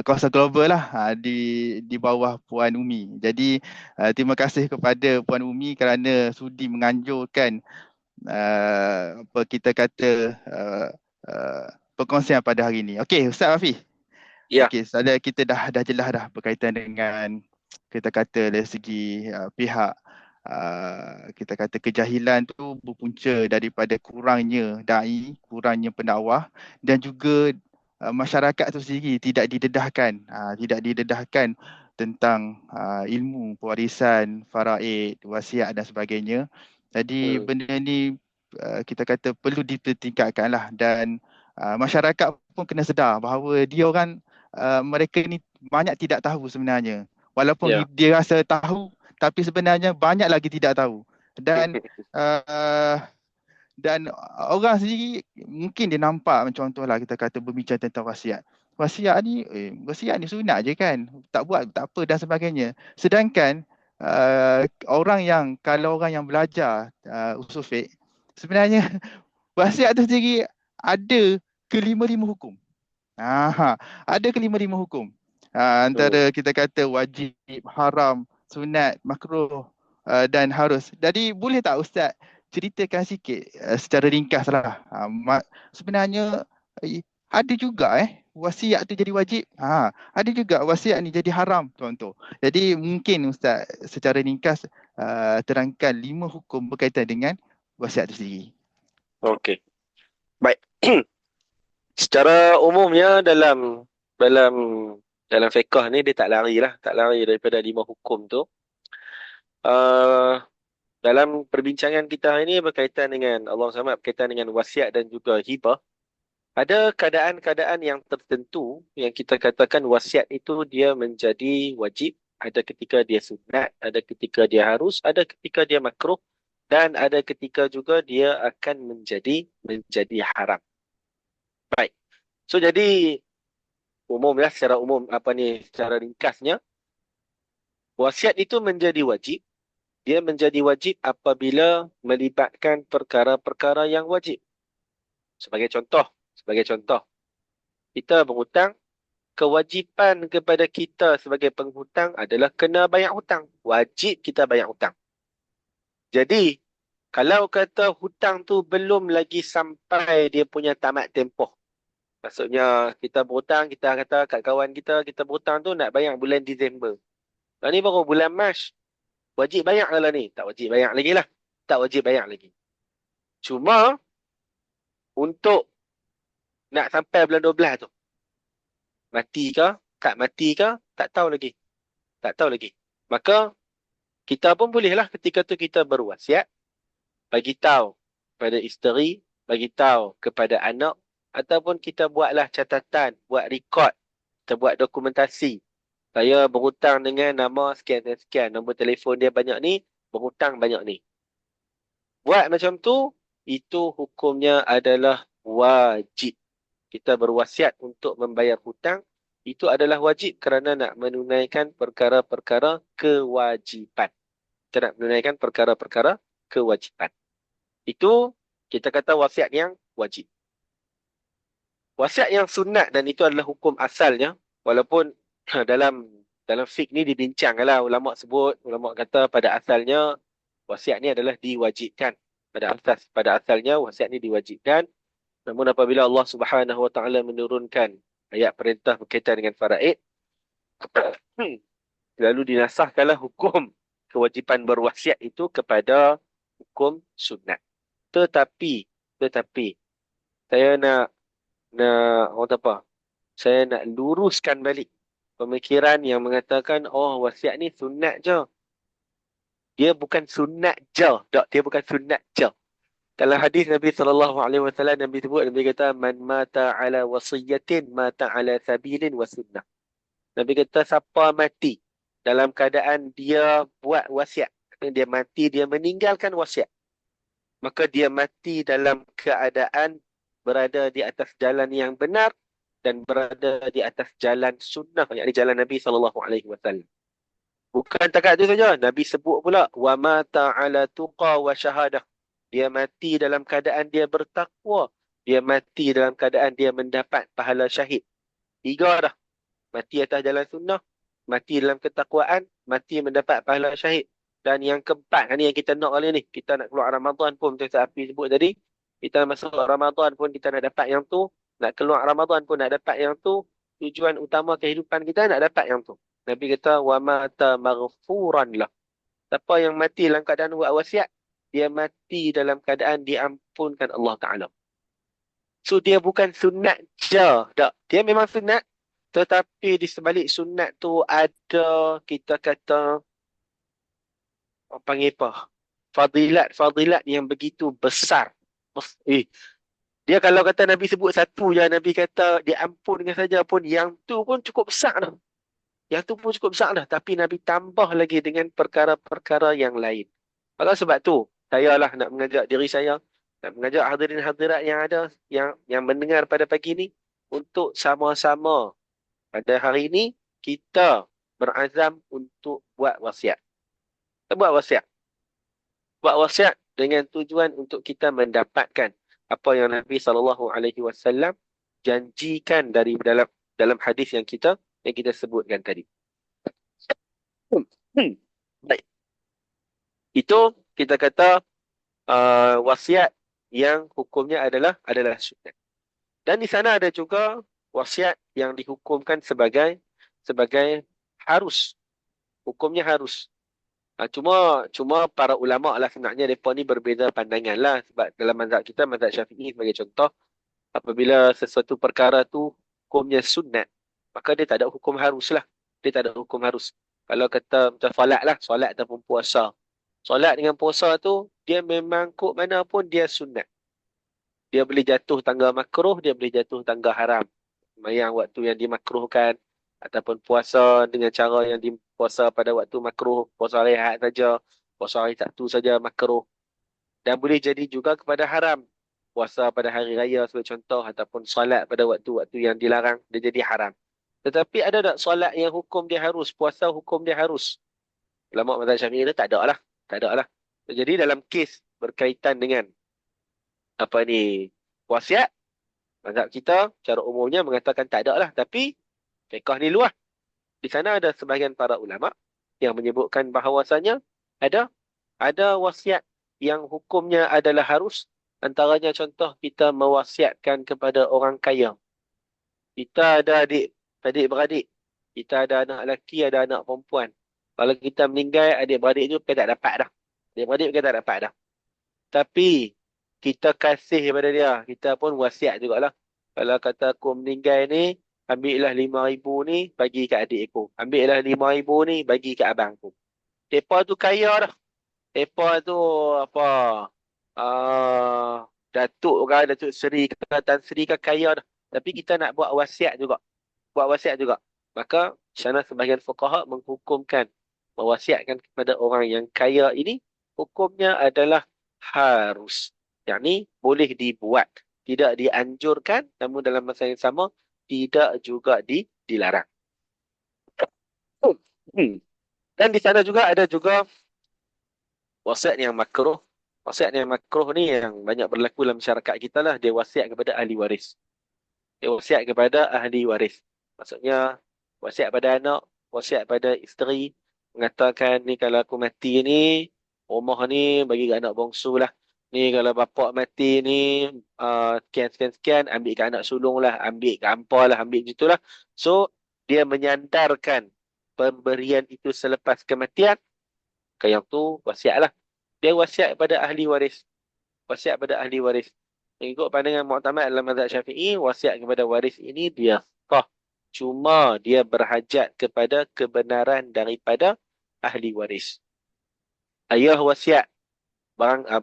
Kausa Global lah di bawah Puan Umi. Jadi terima kasih kepada Puan Umi kerana sudi menganjurkan apa kita kata uh, perkongsian pada hari ini. Okey, Ustaz Afiq. Ya, Okey, soalan kita dah jelas dah berkaitan dengan kita kata dari segi pihak kita kata kejahilan tu berpunca daripada kurangnya dai, kurangnya pendakwah dan juga masyarakat tu sendiri tidak didedahkan tentang ilmu pewarisan, faraid, wasiat dan sebagainya. Jadi hmm, benda ni kita kata perlu dipertingkatkan lah dan masyarakat pun kena sedar bahawa mereka ni banyak tidak tahu sebenarnya. Walaupun ya. dia rasa tahu, tapi sebenarnya banyak lagi tidak tahu. Dan uh, dan orang sendiri mungkin dia nampak macam contohlah kita kata berbincang tentang wasiat. Wasiat ni sunat je kan. Tak buat tak apa dan sebagainya. Sedangkan kalau orang yang belajar usul fiqh sebenarnya wasiat tu sendiri ada kelima-lima hukum. Ada kelima-lima hukum. Hmm. Antara kita kata wajib, haram, sunat, makruh dan harus. Jadi boleh tak Ustaz ceritakan sikit secara ringkas lah. Sebenarnya ada juga wasiat tu jadi wajib. Ada juga wasiat ni jadi haram contoh. Jadi mungkin Ustaz secara ringkas terangkan 5 hukum berkaitan dengan wasiat tu sendiri. Okey. Baik. Secara umumnya dalam dalam fiqh ni dia tak lari daripada 5 hukum tu. Uh, Dalam perbincangan kita hari ini berkaitan dengan Allah SWT, berkaitan dengan wasiat dan juga hibah. Ada keadaan-keadaan yang tertentu yang kita katakan wasiat itu dia menjadi wajib. Ada ketika dia sunat, ada ketika dia harus, ada ketika dia makruh dan ada ketika juga dia akan menjadi haram. Baik. So jadi umumlah secara umum secara ringkasnya wasiat itu menjadi wajib. Dia menjadi wajib apabila melibatkan perkara-perkara yang wajib. Sebagai contoh, kita berhutang, kewajipan kepada kita sebagai penghutang adalah kena bayar hutang. Wajib kita bayar hutang. Jadi, kalau kata hutang tu belum lagi sampai dia punya tamat tempoh, maksudnya kita berhutang, kita kata kat kawan kita, kita berhutang tu nak bayar bulan Disember. Lah ni baru bulan Mac. Wajib bayar lah ni. Tak wajib bayar lagi lah. Tak wajib bayar lagi. Cuma, untuk nak sampai bulan 12 tu, mati ke, tak mati ke, tak tahu lagi. Tak tahu lagi. Maka, kita pun bolehlah ketika tu kita berwasiat, bagi tahu pada isteri, bagi tahu kepada anak, ataupun kita buatlah catatan, buat rekod, kita buat dokumentasi. Saya berhutang dengan nama sekian dan sekian, nombor telefon dia banyak ni, berhutang banyak ni. Buat macam tu, itu hukumnya adalah wajib. Kita berwasiat untuk membayar hutang, itu adalah wajib kerana nak menunaikan perkara-perkara kewajipan. Kita nak menunaikan perkara-perkara kewajipan. Itu kita kata wasiat yang wajib. Wasiat yang sunat dan itu adalah hukum asalnya, walaupun dalam fiqh ni dibincangkan lah, ulama kata pada asalnya wasiat ni adalah diwajibkan. Pada asalnya wasiat ni diwajibkan. Namun apabila Allah Subhanahu Wa Taala menurunkan ayat perintah berkaitan dengan faraid, lalu dinasahkanlah hukum kewajipan berwasiat itu kepada hukum sunat. Tetapi saya nak orang kata apa? Saya nak luruskan balik pemikiran yang mengatakan wasiat ni sunat je. Dia bukan sunat je. Tak, dia bukan sunat je. Dalam hadis Nabi SAW, Nabi sebut, Nabi kata, man mata ala wasiyatin, mata ala sabilin wa sunnah. Nabi kata, siapa mati dalam keadaan dia buat wasiat. Dia mati, dia meninggalkan wasiat. Maka dia mati dalam keadaan berada di atas jalan yang benar dan berada di atas jalan sunnah, yakni jalan Nabi SAW. Bukan takat itu saja. Nabi sebut pula, wa mata ala tuqa wa syahadah. Dia mati dalam keadaan dia bertakwa. Dia mati dalam keadaan dia mendapat pahala syahid. 3 dah. Mati atas jalan sunnah, mati dalam ketakwaan, mati mendapat pahala syahid. Dan yang keempat, ni yang kita nak kali ni. Kita nak keluar Ramadan pun, macam Api sebut tadi. Kita masuk Ramadan pun kita nak dapat yang tu. Nak keluar Ramadan pun nak dapat yang tu. Tujuan utama kehidupan kita nak dapat yang tu. Nabi kata, wa mata maghfuran lah. Siapa yang mati dalam keadaan buat wasiat, dia mati dalam keadaan diampunkan Allah Ta'ala. So dia bukan sunat je. Tak. Dia memang sunat. Tetapi di sebalik sunat tu ada, kita kata, apa panggil apa? Fadilat-fadilat yang begitu besar. Dia kalau kata Nabi sebut satu je, Nabi kata diampunkan saja pun, yang tu pun cukup besar dah. Yang tu pun cukup besar dah. Tapi Nabi tambah lagi dengan perkara-perkara yang lain. Maka sebab tu, saya lah nak mengajak diri saya, nak mengajak hadirin hadirat yang ada, yang mendengar pada pagi ni, untuk sama-sama pada hari ini, kita berazam untuk buat wasiat. Kita buat wasiat. Buat wasiat dengan tujuan untuk kita mendapatkan apa yang Nabi SAW janjikan dari dalam hadis yang kita sebutkan tadi. Baik. Itu kita kata wasiat yang hukumnya adalah sunat. Dan di sana ada juga wasiat yang dihukumkan sebagai harus. Hukumnya harus. Cuma para ulama lah sebenarnya mereka ni berbeza pandangan lah. Sebab dalam mazhab kita, mazhab Syafi'i sebagai contoh, apabila sesuatu perkara tu hukumnya sunat, maka dia tak ada hukum harus lah. Dia tak ada hukum harus. Kalau kata macam solat lah, solat ataupun puasa. Solat dengan puasa tu, dia memang kok mana pun dia sunat. Dia boleh jatuh tangga makruh, dia boleh jatuh tangga haram. Sembahyang waktu yang dimakruhkan, ataupun puasa dengan cara yang puasa pada waktu makruh, puasa rehat saja, puasa hari Sabtu saja makruh. Dan boleh jadi juga kepada haram. Puasa pada hari raya sebagai contoh, ataupun solat pada waktu-waktu yang dilarang, dia jadi haram. Tetapi ada tak solat yang hukum dia harus, puasa hukum dia harus? Ulama mazhab Syafi'i dia tak ada lah. Tak ada lah. Jadi dalam kes berkaitan dengan wasiat, mazhab kita secara umumnya mengatakan tak ada lah. Tapi fiqh ni luas. Di sana ada sebahagian para ulama yang menyebutkan bahawasanya ada wasiat yang hukumnya adalah harus. Antaranya contoh kita mewasiatkan kepada orang kaya. Kita ada adik-beradik. Kita ada anak lelaki, ada anak perempuan. Kalau kita meninggal, adik-beradik itu bukan tak dapat dah. Adik-beradik bukan tak dapat dah. Tapi kita kasih kepada dia. Kita pun wasiat jugalah. Kalau kata aku meninggal ni, ambillah 5,000 ni, bagi ke adik aku. Ambillah 5,000 ni, bagi ke abang aku. Mereka tu kaya dah. Mereka tu Datuk kan, Datuk Seri ke, Tan Seri ke, kaya dah. Tapi kita nak buat wasiat juga. Maka, sana sebahagian fuqaha menghukumkan, mewasiatkan kepada orang yang kaya ini, hukumnya adalah harus. Yang ni boleh dibuat. Tidak dianjurkan, namun dalam masa yang sama, tidak juga dilarang. Dan di sana juga ada juga wasiat yang makruh. Wasiat yang makruh ni yang banyak berlaku dalam masyarakat kita lah. Dia wasiat kepada ahli waris. Maksudnya, wasiat pada anak, wasiat pada isteri. Mengatakan ni kalau aku mati ni, rumah ni bagi ke anak bongsu lah. Ni kalau bapak mati ni, sekian, ambil ke anak sulung lah, ambil ke ampah lah, ambil gitulah. So, dia menyandarkan pemberian itu selepas kematian, yang tu wasiat lah. Dia wasiat pada ahli waris. Wasiat pada ahli waris. Mengikut pandangan Mu'tamad dalam mazhab Syafi'i, wasiat kepada waris ini dia sah. Cuma dia berhajat kepada kebenaran daripada ahli waris. Ayah wasiat.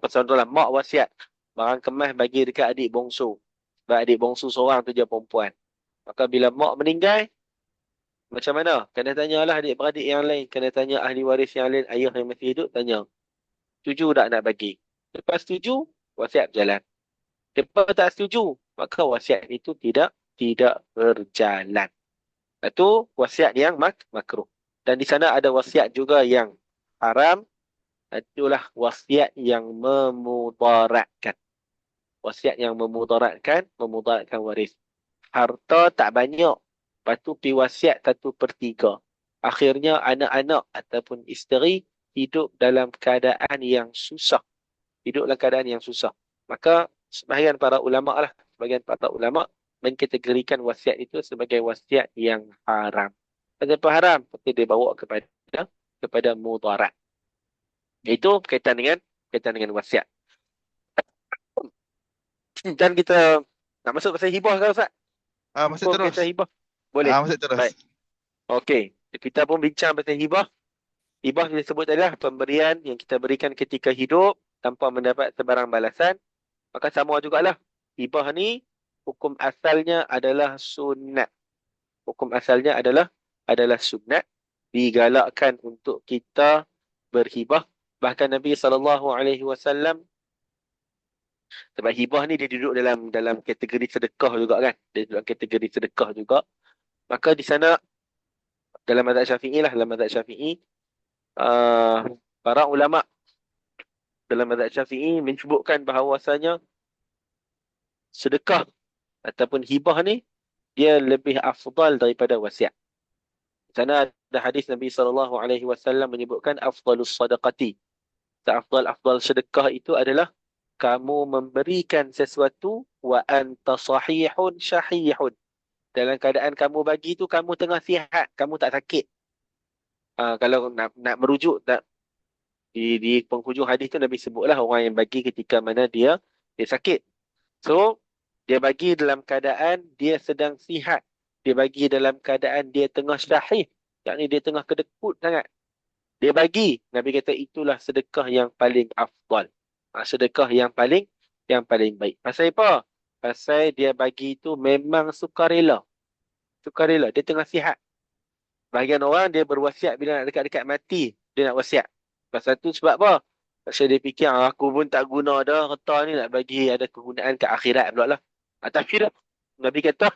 Contohlah, mak wasiat. Barang kemas bagi dekat adik bongsu. Sebab adik bongsu seorang tu je perempuan. Maka bila mak meninggal, macam mana? Kena tanyalah adik-beradik yang lain. Kena tanya ahli waris yang lain. Ayah yang masih hidup, tanya. Setuju tak nak bagi? Lepas setuju, wasiat berjalan. Lepas tak setuju, maka wasiat itu tidak berjalan. Itu wasiat yang makruh. Dan di sana ada wasiat juga yang haram. Itulah wasiat yang memudaratkan. Wasiat yang memudaratkan waris. Harta tak banyak. Lepas tu pi wasiat 1/3. Akhirnya anak-anak ataupun isteri hidup dalam keadaan yang susah. Maka sebahagian para ulama' mengkategorikan wasiat itu sebagai wasiat yang haram. Kenapa haram? Seperti dia bawa kepada mudarat. Itu berkaitan dengan wasiat. Dan kita nak masuk pasal hibah ke Ustaz? Masuk terus. Pasal hibah. Boleh. Masuk terus. Baik. Okey. Kita pun bincang pasal hibah. Hibah kita sebut adalah pemberian yang kita berikan ketika hidup tanpa mendapat sebarang balasan. Maka sama jugalah. Hibah ni hukum asalnya adalah sunat. Sunat. Digalakkan untuk kita berhibah. Bahkan Nabi SAW, sebab hibah ni dia duduk dalam kategori sedekah juga kan. Maka di sana dalam mazhab Syafi'i, para ulama dalam mazhab Syafi'i menyebutkan bahawasanya sedekah ataupun hibah ni dia lebih afdal daripada wasiat. Di sana ada hadis Nabi SAW menyebutkan afdalus sadaqati. Afdal sedekah itu adalah kamu memberikan sesuatu wa anta sahihun syahihun. Dalam keadaan kamu bagi tu kamu tengah sihat, kamu tak sakit. Kalau nak merujuk di penghujung hadis tu Nabi sebutlah orang yang bagi ketika mana dia sakit. So dia bagi dalam keadaan dia sedang sihat. Dia bagi dalam keadaan dia tengah syahih, yakni dia tengah kedekut sangat. Dia bagi, Nabi kata itulah sedekah yang paling afdal. Sedekah yang paling baik. Pasal apa? Pasal dia bagi itu memang sukarela. Dia tengah sihat. Bahagian orang dia berwasiat bila nak dekat-dekat mati, dia nak wasiat. Pasal tu sebab apa? Pasal dia fikir, aku pun tak guna dah, harta ni nak bagi ada kegunaan ke akhirat pula lah. Tapi dah, Nabi kata,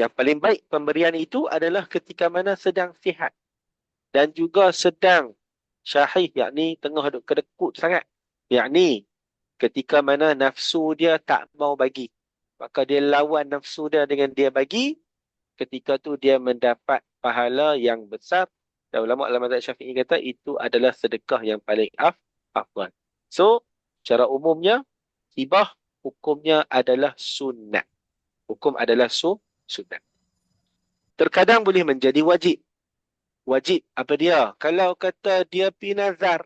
yang paling baik pemberian itu adalah ketika mana sedang sihat. Dan juga sedang syahih, yakni tengah duk kedekut sangat. Yakni ketika mana nafsu dia tak mau bagi. Maka dia lawan nafsu dia dengan dia bagi. Ketika tu dia mendapat pahala yang besar. Dan ulama' dalam mazhab Syafi'i kata itu adalah sedekah yang paling afdal. So, secara umumnya, hibah hukumnya adalah sunnah. Sunnah. Terkadang boleh menjadi wajib. Wajib apa dia? Kalau kata dia pi nazar.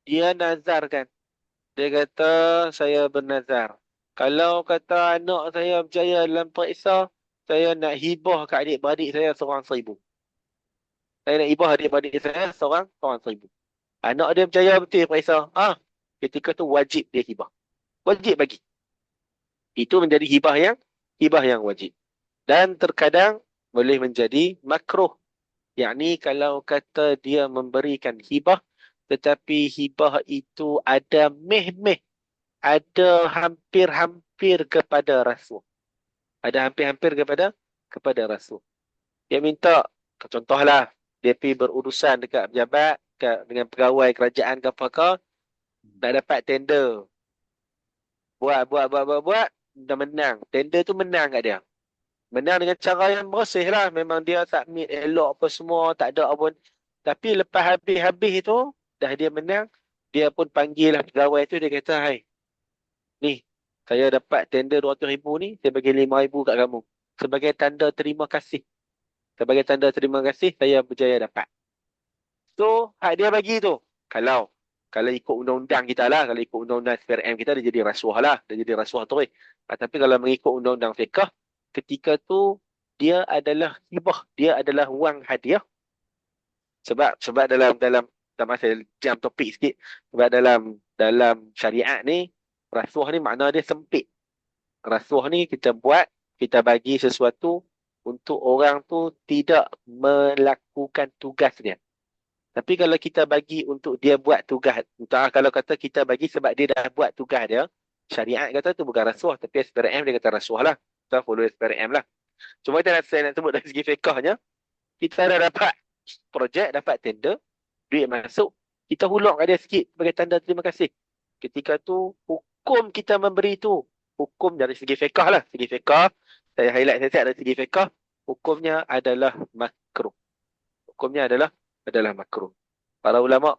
Dia nazar kan. Dia kata saya bernazar. Kalau kata anak saya berjaya dalam periksa, saya nak hibah ke adik-beradik saya seorang 1,000. Saya nak hibah adik-beradik saya seorang 1,000. Anak dia berjaya betul periksa. Ketika tu wajib dia hibah. Wajib bagi. Itu menjadi hibah yang wajib. Dan terkadang boleh menjadi makruh. Yakni kalau kata dia memberikan hibah, tetapi hibah itu ada meh-meh. Ada hampir-hampir kepada rasuah. Kepada rasuah. Dia minta, contohlah, dia pergi berurusan dekat pejabat, dengan pegawai kerajaan ke apakah, nak dapat tender. Buat, dah menang. Tender tu menang kat dia. Menang dengan cara yang bersih lah. Memang dia submit elok apa semua. Tak ada apa pun. Tapi lepas habis-habis tu, dah dia menang. Dia pun panggil lah pegawai tu. Dia kata, hai, ni, saya dapat tender 200,000 ni. Saya bagi 5,000 kat kamu. Sebagai tanda terima kasih. Sebagai tanda terima kasih, saya berjaya dapat. So, hak dia bagi tu. Kalau ikut undang-undang kita lah, kalau ikut undang-undang SPRM kita, dia jadi rasuah lah. Dia jadi rasuah tu. Tapi kalau mengikut undang-undang fiqh, ketika tu, dia adalah hibah. Dia adalah wang hadiah. Sebab dalam dalam dalam saya jam topik sikit. Sebab dalam syariat ni, rasuah ni makna dia sempit. Rasuah ni kita bagi sesuatu untuk orang tu tidak melakukan tugas dia. Tapi kalau kita bagi untuk dia buat tugas, entah kalau kata kita bagi sebab dia dah buat tugas dia, syariat kata tu bukan rasuah, tapi SPRM dia kata rasuah lah. Kita follow SPRM lah. Cuma saya nak sebut dari segi fiqahnya, kita dah dapat projek, dapat tender, duit masuk, kita hulur kat dia sikit sebagai tanda terima kasih. Ketika tu, hukum kita memberi tu, hukum dari segi fiqah lah. Segi fiqah, saya highlight saya dari segi fiqah, hukumnya adalah makruh. Hukumnya adalah makruh. Para ulama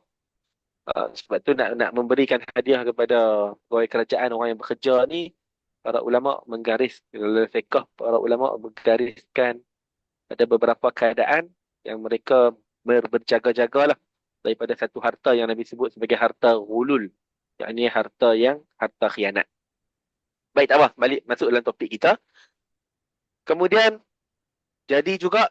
sebab tu nak memberikan hadiah kepada pegawai kerajaan, orang yang bekerja ni, para ulama menggaris dalam fiqh, para ulama menggariskan ada beberapa keadaan yang mereka berjaga-jagalah daripada satu harta yang Nabi sebut sebagai harta ghulul, yakni harta khianat. Baik, tak apa, balik masuk dalam topik kita. Kemudian jadi juga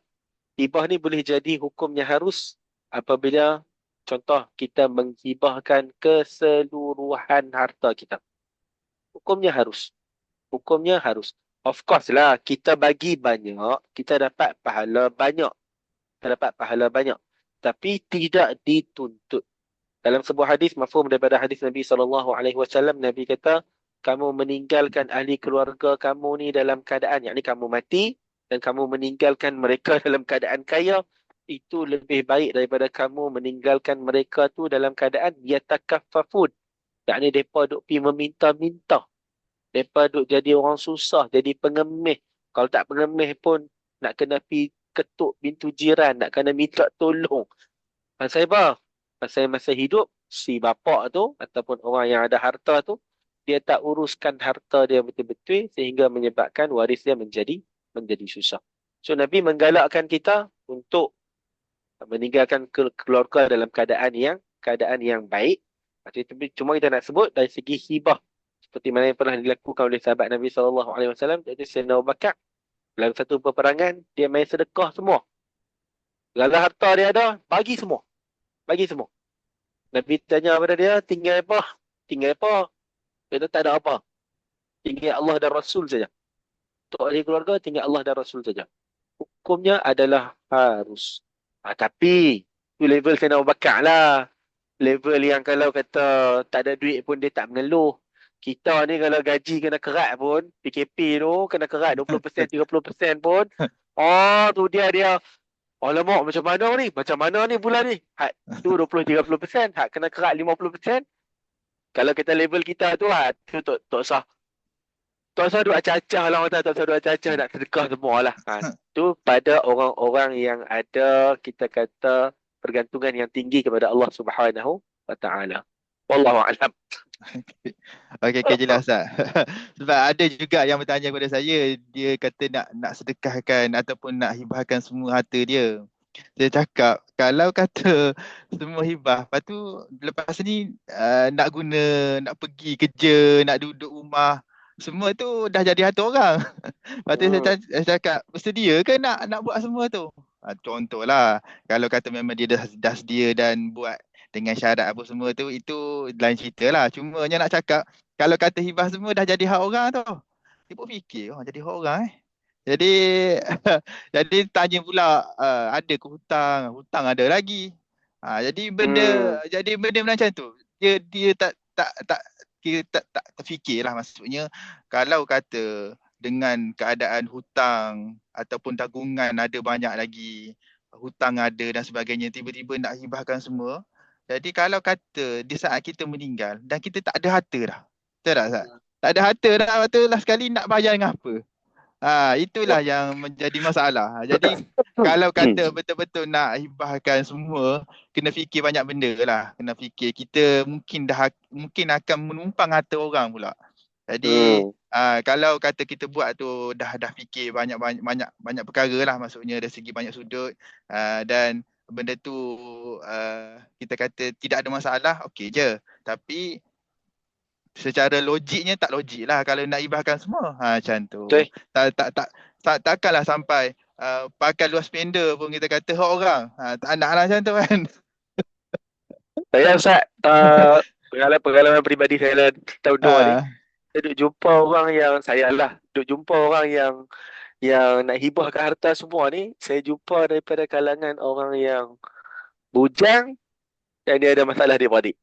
hibah ni boleh jadi hukumnya harus apabila contoh kita menghibahkan keseluruhan harta kita. Hukumnya harus. Hukumnya harus. Of course lah, kita bagi banyak, kita dapat pahala banyak. Kita dapat pahala banyak. Tapi tidak dituntut. Dalam sebuah hadis, mafhum daripada hadis Nabi SAW, Nabi kata, kamu meninggalkan ahli keluarga kamu ni dalam keadaan, yakni kamu mati, dan kamu meninggalkan mereka dalam keadaan kaya, itu lebih baik daripada kamu meninggalkan mereka tu dalam keadaan yatakaffafun. Yakni mereka duk pergi meminta-minta. Mereka duk jadi orang susah, jadi pengemeh. Kalau tak pengemeh pun, nak kena pergi ketuk pintu jiran, nak kena minta tolong. Pasal apa? Pasal masa hidup, si bapa tu, ataupun orang yang ada harta tu, dia tak uruskan harta dia betul-betul, sehingga menyebabkan waris dia menjadi susah. So, Nabi menggalakkan kita untuk meninggalkan keluarga dalam keadaan yang baik. Cuma kita nak sebut dari segi hibah. Seperti mana yang pernah dilakukan oleh sahabat Nabi SAW, iaitu Sayyidina Abu Bakar. Dalam satu peperangan, dia main sedekah semua. Segala harta dia ada, bagi semua. Bagi semua. Nabi tanya kepada dia, tinggal apa? Tinggal apa? Dia kata, tak ada apa. Tinggal Allah dan Rasul saja. Untuk ahli keluarga, tinggal Allah dan Rasul saja. Hukumnya adalah harus. Tapi, itu level Sayyidina Abu Bakar lah. Level yang kalau kata tak ada duit pun dia tak mengeluh. Kita ni kalau gaji kena kerat pun, PKP tu kena kerat 20%, 30% pun. Oh, tu dia. Alamak, macam mana ni bulan ni? Hak tu 20-30%, hak kena kerat 50%. Kalau kita level kita tu, tu tak usah. Tak usah duk acah-acah lah orang tak usah duk acah-acah nak sedekah semua lah. Tu pada orang-orang yang ada, kita kata, pergantungan yang tinggi kepada Allah Subhanahu wa Ta'ala. Wallahu a'lam. Okey, jelas tak? Sebab ada juga yang bertanya kepada saya, dia kata nak sedekahkan ataupun nak hibahkan semua harta dia. Saya cakap, kalau kata semua hibah, lepas tu lepas ni nak pergi kerja, nak duduk rumah, semua tu dah jadi harta orang. Lepas tu saya cakap, bersedia ke nak buat semua tu? Contohlah, kalau kata memang dia dah sedia dan buat dengan syarat apa semua tu, itu lain cerita lah. Cumanya nak cakap, kalau kata hibah semua dah jadi hak orang tu, dia pun fikir, jadi hak orang Jadi jadi tanya pula, ada ke hutang? Hutang ada lagi. Jadi benda macam tu. Dia tak kira tak terfikirlah, maksudnya kalau kata dengan keadaan hutang ataupun tanggungan ada banyak lagi, hutang ada dan sebagainya, tiba-tiba nak hibahkan semua. Jadi kalau kata di saat kita meninggal dan kita tak ada harta dah. Betul tak, Zat? Tak ada harta dah, betul lah sekali nak bayar dengan apa? Itulah yang menjadi masalah. Jadi kalau kata betul-betul nak hibahkan semua, kena fikir banyak benda lah. Kena fikir kita mungkin akan menumpang harta orang pula. Jadi Kalau kata kita buat tu dah fikir banyak perkara lah, maksudnya dari segi banyak sudut, dan benda tu kita kata tidak ada masalah, okey je. Tapi secara logiknya tak logik lah kalau nak ibahkan semua. Macam tu. Betul? Takkanlah sampai pakai luar spender pun kita kata hak orang. Tak nak lah macam tu kan. Saya Ustaz, pengalaman peribadi saya dalam tahun 2 ni, Ah, saya duk jumpa orang yang saya lah, duk jumpa orang yang nak hibahkan harta semua ni, saya jumpa daripada kalangan orang yang bujang dan dia ada masalah dia beradik.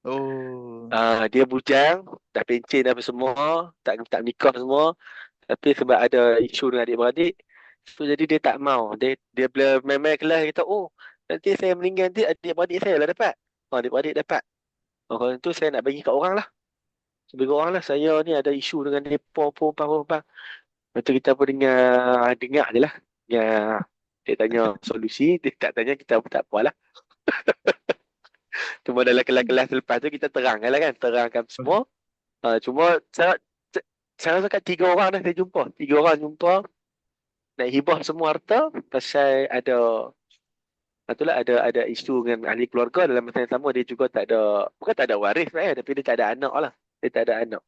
oh. Dia bujang, dah pencen apa semua, tak tak nikah semua, tapi sebab ada isu dengan adik-beradik, so jadi dia tak mau. Dia bila main-main kelas dia kata, "Oh, nanti saya meninggal nanti adik-beradik saya lah dapat." Adik-beradik dapat. Kalau itu saya nak bagi kat orang lah. Bagi orang lah, saya ni ada isu dengan mereka, apa. Lepas tu kita pun dengar je lah. Ya, dia tanya solusi, dia tak tanya kita pun tak apa lah. Cuma dalam kelas-kelas selepas tu kita terangkan lah kan. Terangkan semua. Cuma saya rasa kat 3 orang dah saya jumpa. 3 orang jumpa. Nak hibah semua harta. Pasal itulah ada isu dengan ahli keluarga. Dalam masa yang sama dia juga tak ada. Bukan tak ada waris tapi dia tak ada anak lah. Dia tak ada anak.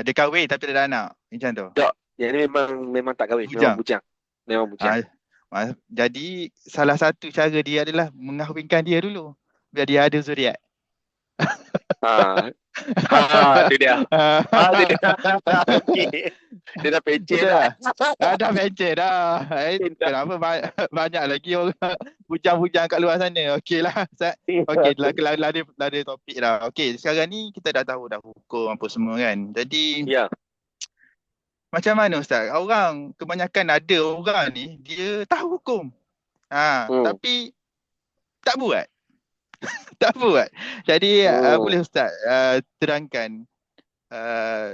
Dia kahwin tapi tak ada anak. Macam tu. Tak. Yang ni memang tak kahwin. Memang Bujang. bujang. Memang bujang. Jadi salah satu cara dia adalah mengahwinkan dia dulu. Biar dia ada zuriat. Ha, tu dia. Dia dah. Okey. Dia dah pencet Betul dah. lah. Dah mencet dah. Kenapa banyak lagi orang bujang-bujang kat luar sana. Okey lah. Okey, lari topik dah. Okey, sekarang ni kita dah tahu dah hukum apa semua kan. Jadi Ya. macam mana Ustaz? Kebanyakan ada orang ni dia tahu hukum. Hmm. Tapi tak buat. Tak buat. Jadi Hmm. boleh Ustaz terangkan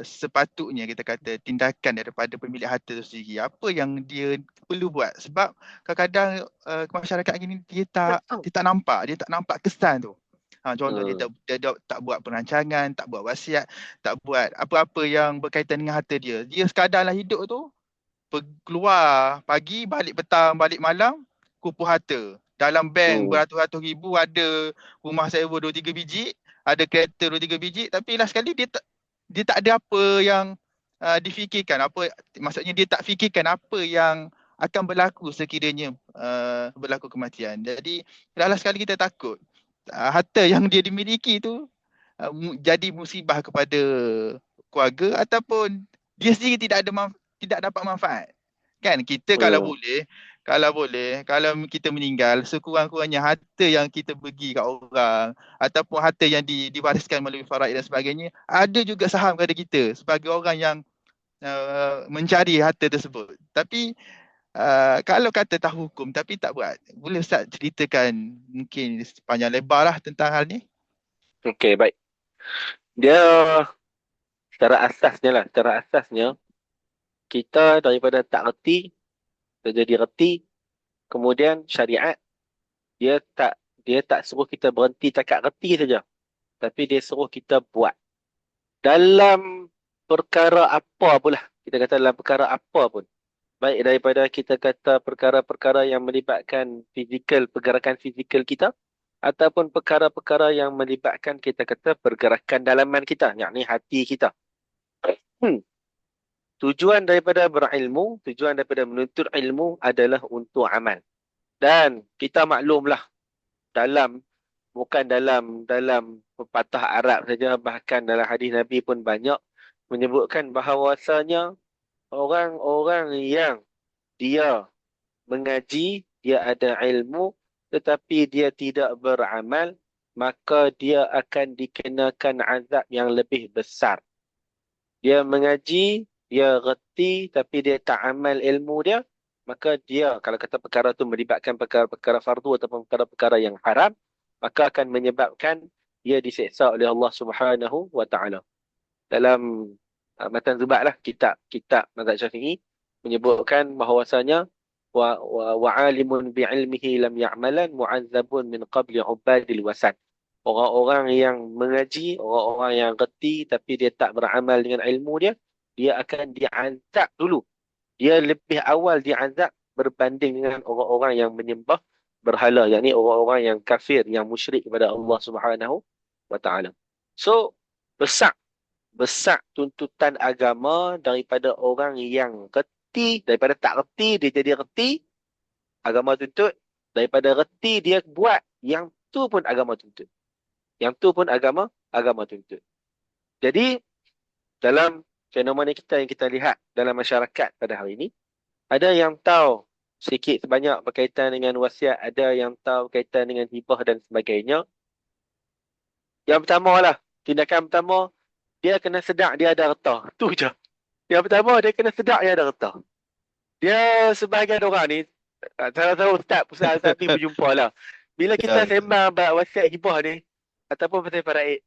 sepatutnya kita kata tindakan daripada pemilik harta itu sendiri, apa yang dia perlu buat, sebab kadang-kadang masyarakat ini dia tak nampak kesan tu. Contoh Hmm. dia tak buat perancangan, tak buat wasiat, tak buat apa-apa yang berkaitan dengan harta dia. Dia sekadarlah hidup tu keluar pagi, balik petang, balik malam, kumpul harta. Dalam bank Hmm. beratus-ratus ribu, ada rumah sewa 2-3 biji, ada kereta 2-3 biji, tapi last sekali dia tak ada apa yang difikirkan. Maksudnya dia tak fikirkan apa yang akan berlaku sekiranya berlaku kematian. Jadi last sekali kita takut harta yang dia dimiliki tu jadi musibah kepada keluarga, ataupun dia sendiri tidak dapat manfaat. Kan kita Hmm. kalau kita meninggal, sekurang-kurangnya harta yang kita bagi kat orang ataupun harta yang diwariskan melalui faraid dan sebagainya, ada juga saham kepada kita sebagai orang yang mencari harta tersebut. Tapi kalau kata tahu hukum tapi tak buat, boleh Ustaz ceritakan mungkin sepanjang lebar lah tentang hal ni? Okey, baik. Dia secara asasnya kita daripada tak reti jadi reti, kemudian syariat dia tak dia tak suruh kita berhenti cakap reti saja, tapi dia suruh kita buat dalam perkara apa pula. Kita kata dalam perkara apa pun. Baik daripada kita kata perkara-perkara yang melibatkan pergerakan fizikal kita, ataupun perkara-perkara yang melibatkan kita kata pergerakan dalaman kita, yakni hati kita. Hmm. Tujuan daripada menuntut ilmu adalah untuk amal. Dan kita maklumlah, dalam bukan dalam pepatah Arab saja, bahkan dalam hadis Nabi pun banyak menyebutkan bahawasanya orang-orang yang dia mengaji, dia ada ilmu tetapi dia tidak beramal, maka dia akan dikenakan azab yang lebih besar. Dia mengaji, dia reti tapi dia tak amal ilmu dia, maka dia kalau kata perkara tu melibatkan perkara-perkara fardu ataupun perkara-perkara yang haram, maka akan menyebabkan dia diseksa oleh Allah Subhanahu wa taala. Dalam Matan Zubat lah, kitab mazhab Syafi'i menyebutkan bahawasanya wa alimun bi'ilmihi lam ya'malan mu'azzabun min qabli ubadil wasan. Orang-orang yang mengaji, orang-orang yang reti tapi dia tak beramal dengan ilmu dia, dia akan diazab dulu. Dia lebih awal diazab berbanding dengan orang-orang yang menyembah berhala, yakni orang-orang yang kafir, yang musyrik kepada Allah Subhanahu wa taala. So, besar besar tuntutan agama daripada orang yang reti, daripada tak reti dia jadi reti, agama tuntut, daripada reti dia buat, yang tu pun agama tuntut. Yang tu pun agama tuntut. Jadi dalam fenomena kita yang kita lihat dalam masyarakat pada hari ini, ada yang tahu sikit sebanyak berkaitan dengan wasiat, ada yang tahu berkaitan dengan hibah dan sebagainya. Yang pertama lah, tindakan pertama, dia kena sedar dia ada harta. Tu je. Yang pertama, dia kena sedar dia ada harta. Dia sebahagian orang ni, salah ustaz Safi berjumpa lah. Bila kita Ya, sembang bahas wasiat hibah ni, ataupun pasal faraid,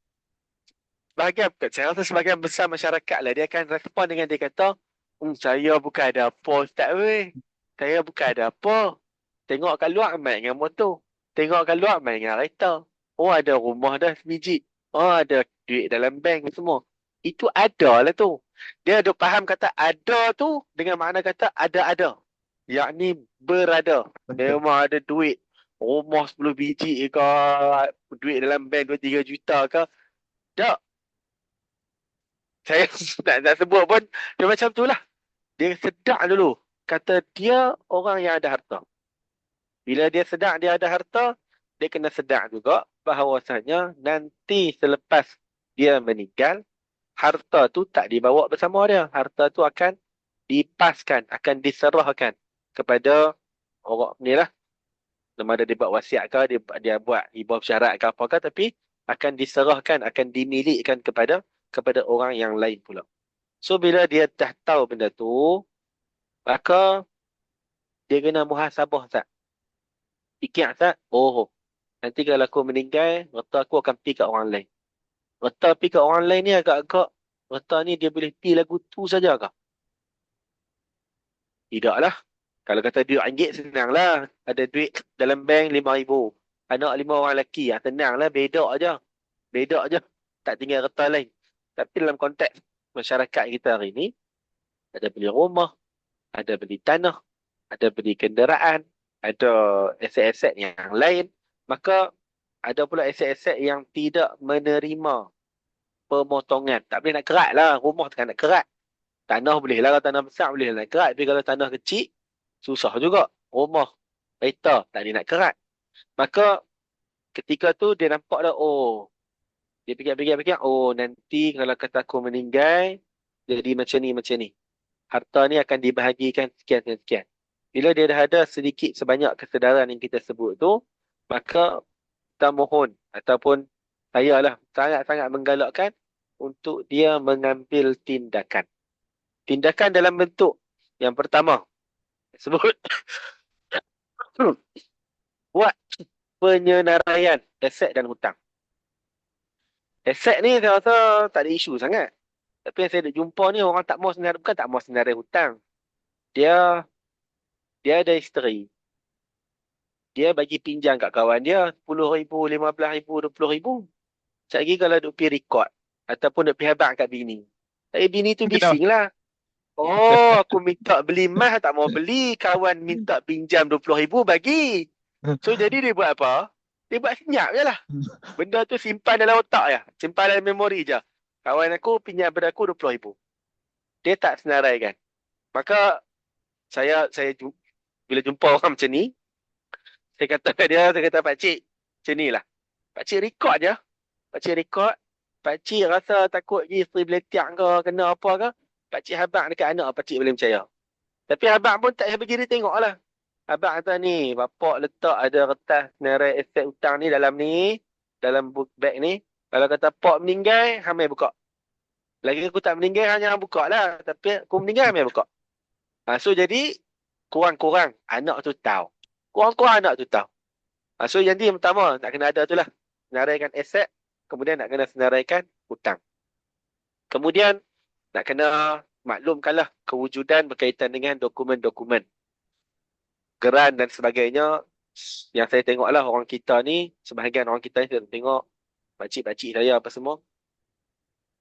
saya rasa sebahagian besar masyarakat lah, dia akan respon dengan dia kata, saya bukan ada apa ustaz weh. Saya bukan ada apa. Tengok kat luar main dengan motor. Tengok kat luar main dengan kereta. Oh ada rumah dah sebiji. Oh ada duit dalam bank semua. Itu ada lah tu. Dia ada faham kata ada tu dengan makna kata ada-ada. Yakni berada. betul. Memang ada duit. Rumah 10 biji ke. Duit dalam bank 2-3 juta ke. Tak. Saya tak sebut pun. Dia macam tu lah. Dia sedar dulu. Kata dia orang yang ada harta. Bila dia sedar dia ada harta, dia kena sedar juga bahawasanya nanti selepas dia meninggal, harta tu tak dibawa bersama dia. Harta tu akan dipaskan, akan diserahkan kepada orang ni lah. Nama ada dia buat wasiat ke, dia buat hibah syarat ke apa ke, tapi akan diserahkan, akan dimilikkan kepada orang yang lain pula. So bila dia dah tahu benda tu, maka dia kena muhasabah Ustaz. Fikir Ustaz, oh nanti kalau aku meninggal, harta aku akan pergi kat orang lain. Harta pergi kat orang lain ni agak-agak, harta ni dia boleh pergi lagu tu saja kah? Tidaklah. Kalau kata duit ringgit senanglah. Ada duit dalam bank 5,000. Anak 5 orang lelaki. Senanglah, bedak aja. Bedak aja. Tak tinggal harta lain. Tapi dalam konteks masyarakat kita hari ni, ada beli rumah, ada beli tanah, ada beli kenderaan, ada aset-aset yang lain. Maka ada pula aset-aset yang tidak menerima pemotongan. Tak boleh nak kerat lah. Rumah tak nak kerat. Tanah boleh lah. Kalau tanah besar boleh lah nak kerat. Tapi kalau tanah kecil, susah juga. Rumah, kereta, tak boleh nak kerat. Maka ketika tu dia nampak dah, oh, dia fikir-fikir, oh nanti kalau kata aku meninggal, jadi macam ni, macam ni. Harta ni akan dibahagikan sekian dan sekian. Bila dia dah ada sedikit sebanyak kesedaran yang kita sebut tu, maka kita mohon ataupun saya lah sangat-sangat menggalakkan untuk dia mengambil tindakan. Tindakan dalam bentuk yang pertama sebut buat penyenaraian aset dan hutang. Aset ni saya rasa tak ada isu sangat. Tapi yang saya ada jumpa ni orang tak mau senarai, bukan tak mau senarai hutang. Dia dia ada isteri. Dia bagi pinjam kat kawan dia 10,000, 15,000, 20,000. Sekejap lagi kalau duk pergi rekod ataupun duk pergi habaq kat bini. Tapi bini tu Kenapa? bising lah. Oh, aku minta beli mah tak mau beli. Kawan minta pinjam 20,000 bagi. So jadi dia buat apa? Dia buat senyap je lah. Benda tu simpan dalam otak je. Simpan dalam memori je. Kawan aku pinjam pada aku 20,000. Dia tak senaraikan. Maka bila jumpa orang macam ni, saya kata kat dia, saya kata pakcik, macam ni lah. Pakcik rekod je. Pakcik rekod. Pakcik rasa takut je isteri beletiak ke, kena apa ke. Pakcik habaq dekat anak, pakcik boleh percaya. Tapi abang pun tak payah bagi dia tengok lah. Abang kata ni, bapak letak ada kertas senarai aset hutang ni dalam ni, dalam book bag ni. Kalau kata pak meninggal, hamil buka. Lagi aku tak meninggal, hanya buka lah. Tapi aku meninggal, hamil buka. So jadi, kurang-kurang anak tu tahu. Kurang-kurang anak tu tahu. So jadi yang pertama, nak kena ada tu lah. Senaraikan aset, kemudian nak kena senaraikan hutang. Kemudian, nak kena maklumkanlah kewujudan berkaitan dengan dokumen-dokumen. Geran dan sebagainya. Yang saya tengoklah orang kita ni, sebahagian orang kita ni saya tengok pakcik-pakcik saya apa semua.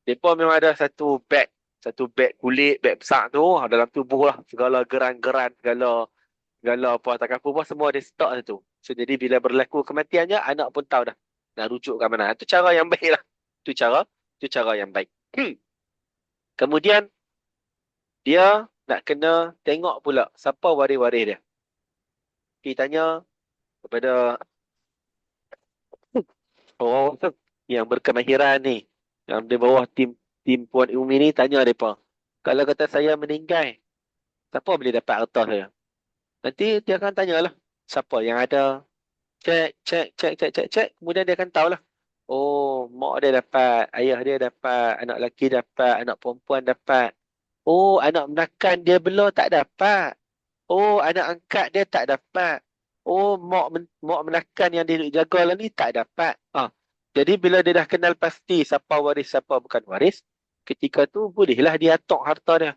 Mereka memang ada satu beg kulit, beg besar tu, dalam tubuh lah, segala geran-geran, segala apa tak apa pun semua dia stok tu. So jadi bila berlaku kematiannya, anak pun tahu dah nak rujuk ke mana. Itu cara yang baik lah. Itu cara yang baik. Kemudian dia nak kena tengok pula siapa waris-waris dia. Dia tanya kepada orang yang berkemahiran ni, yang di bawah tim Puan Umi ni, tanya mereka. Kalau kata saya meninggal, siapa boleh dapat harta saya? Nanti dia akan tanyalah siapa yang ada. Cek. Kemudian dia akan tahulah. Oh, mak dia dapat, ayah dia dapat, anak lelaki dapat, anak perempuan dapat. Oh, anak menakan dia bela tak dapat. Oh, anak angkat dia tak dapat. Oh, mak menakan yang dia duk jaga lah ni tak dapat. Jadi bila dia dah kenal pasti siapa waris, siapa bukan waris, ketika tu bolehlah dia atok harta dia.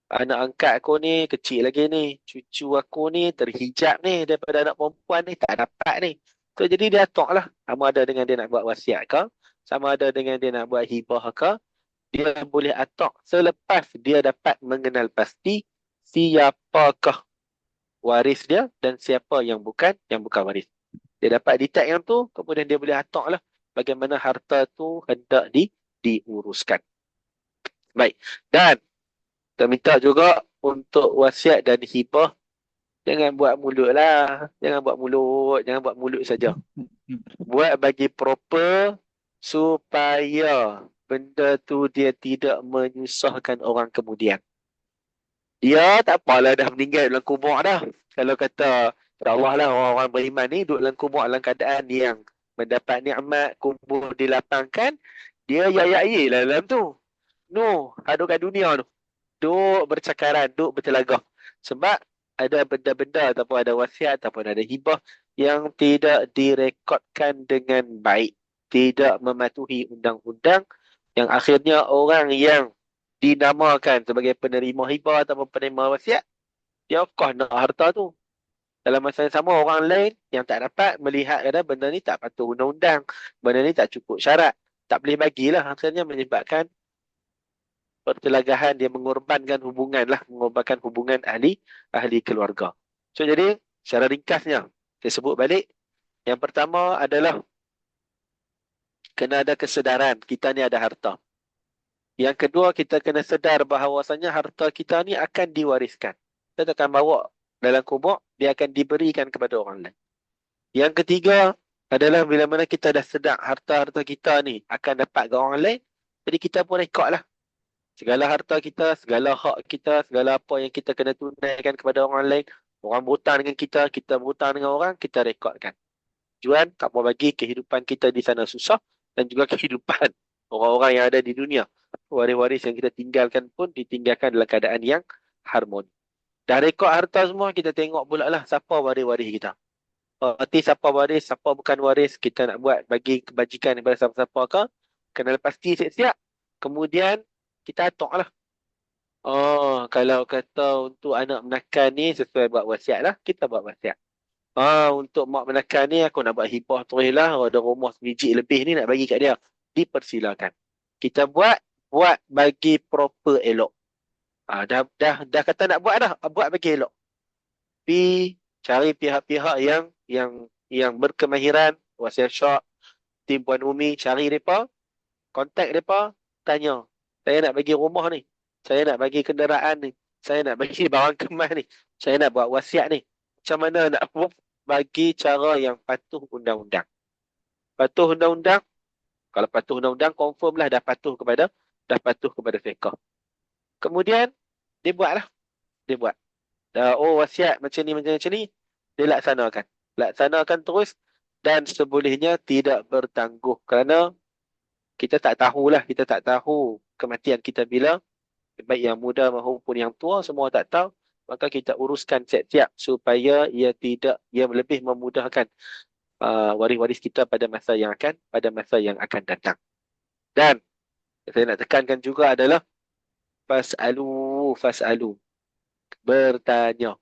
Anak angkat aku ni kecil lagi ni. Cucu aku ni terhijab ni daripada anak perempuan ni tak dapat ni. So jadi dia atok lah. Sama ada dengan dia nak buat wasiat ke, sama ada dengan dia nak buat hibah ke, dia boleh atok selepas dia dapat mengenal pasti siapakah waris dia dan siapa yang bukan waris. Dia dapat detect yang tu, kemudian dia boleh atok lah bagaimana harta tu hendak diuruskan. Baik. Dan kita minta juga untuk wasiat dan hibah, jangan buat mulut lah. Jangan buat mulut saja. Buat bagi proper supaya benda tu dia tidak menyusahkan orang kemudian. Dia tak apalah dah meninggal dalam kubur dah. Kalau kata, ya Allah lah, orang-orang beriman ni duduk dalam kubur dalam keadaan yang mendapat nikmat, kubur dilapangkan, dia ya lah dalam tu. No, hadut kat dunia tu. Duk bercakaran, duk bertelagah. Sebab ada benda-benda ataupun ada wasiat ataupun ada hibah yang tidak direkodkan dengan baik. Tidak mematuhi undang-undang yang akhirnya orang yang dinamakan sebagai penerima hibah ataupun penerima wasiat, dia of course nak harta tu. Dalam masa yang sama, orang lain yang tak dapat melihat kata benda ni tak patuh undang-undang, benda ni tak cukup syarat, tak boleh bagilah, akhirnya menyebabkan pertelagahan, dia mengorbankan hubungan ahli keluarga. So jadi secara ringkasnya saya sebut balik, yang pertama adalah kena ada kesedaran kita ni ada harta. Yang kedua, kita kena sedar bahawasanya harta kita ni akan diwariskan. Kita akan bawa dalam kubur, dia akan diberikan kepada orang lain. Yang ketiga adalah bila mana kita dah sedar harta-harta kita ni akan dapat ke orang lain, jadi kita pun rekod lah. Segala harta kita, segala hak kita, segala apa yang kita kena tunaikan kepada orang lain. Orang berhutang dengan kita berhutang dengan orang, kita rekodkan. Tujuan tak mau bagi kehidupan kita di sana susah dan juga kehidupan orang-orang yang ada di dunia. Waris-waris yang kita tinggalkan pun ditinggalkan dalam keadaan yang harmoni. Dah rekod harta semua, kita tengok pula lah siapa waris-waris kita. Berarti siapa waris, siapa bukan waris, kita nak buat bagi kebajikan kepada siapa-siapa ke, kena pasti siap-siap. Kemudian kita atok lah. Kalau kata untuk anak menakan ni sesuai buat wasiat lah, kita buat wasiat. Untuk mak menakan ni aku nak buat hibah terus lah, ada rumah sebiji lebih ni nak bagi kat dia. Dipersilakan. Kita buat bagi proper elok. Dah kata nak buat dah, buat bagi elok. Tapi cari pihak-pihak yang berkemahiran, wasiat syok, tim Puan Umi, cari mereka, kontak mereka, tanya. Saya nak bagi rumah ni. Saya nak bagi kenderaan ni. Saya nak bagi barang kemas ni. Saya nak buat wasiat ni. Macam mana nak buat? Bagi cara yang patuh undang-undang. Patuh undang-undang. Kalau patuh undang-undang, confirm lah dah patuh kepada fiqh. Kemudian, dia buatlah. Dia buat. Wasiat macam ni. Dia laksanakan. Laksanakan terus. Dan sebolehnya tidak bertangguh. Kerana kita tak tahu kematian kita bila. Baik yang muda maupun yang tua, semua tak tahu. Maka kita uruskan siap-siap supaya ia lebih memudahkan waris-waris kita pada masa yang akan datang. Dan saya nak tekankan juga adalah fas'alu. Bertanya.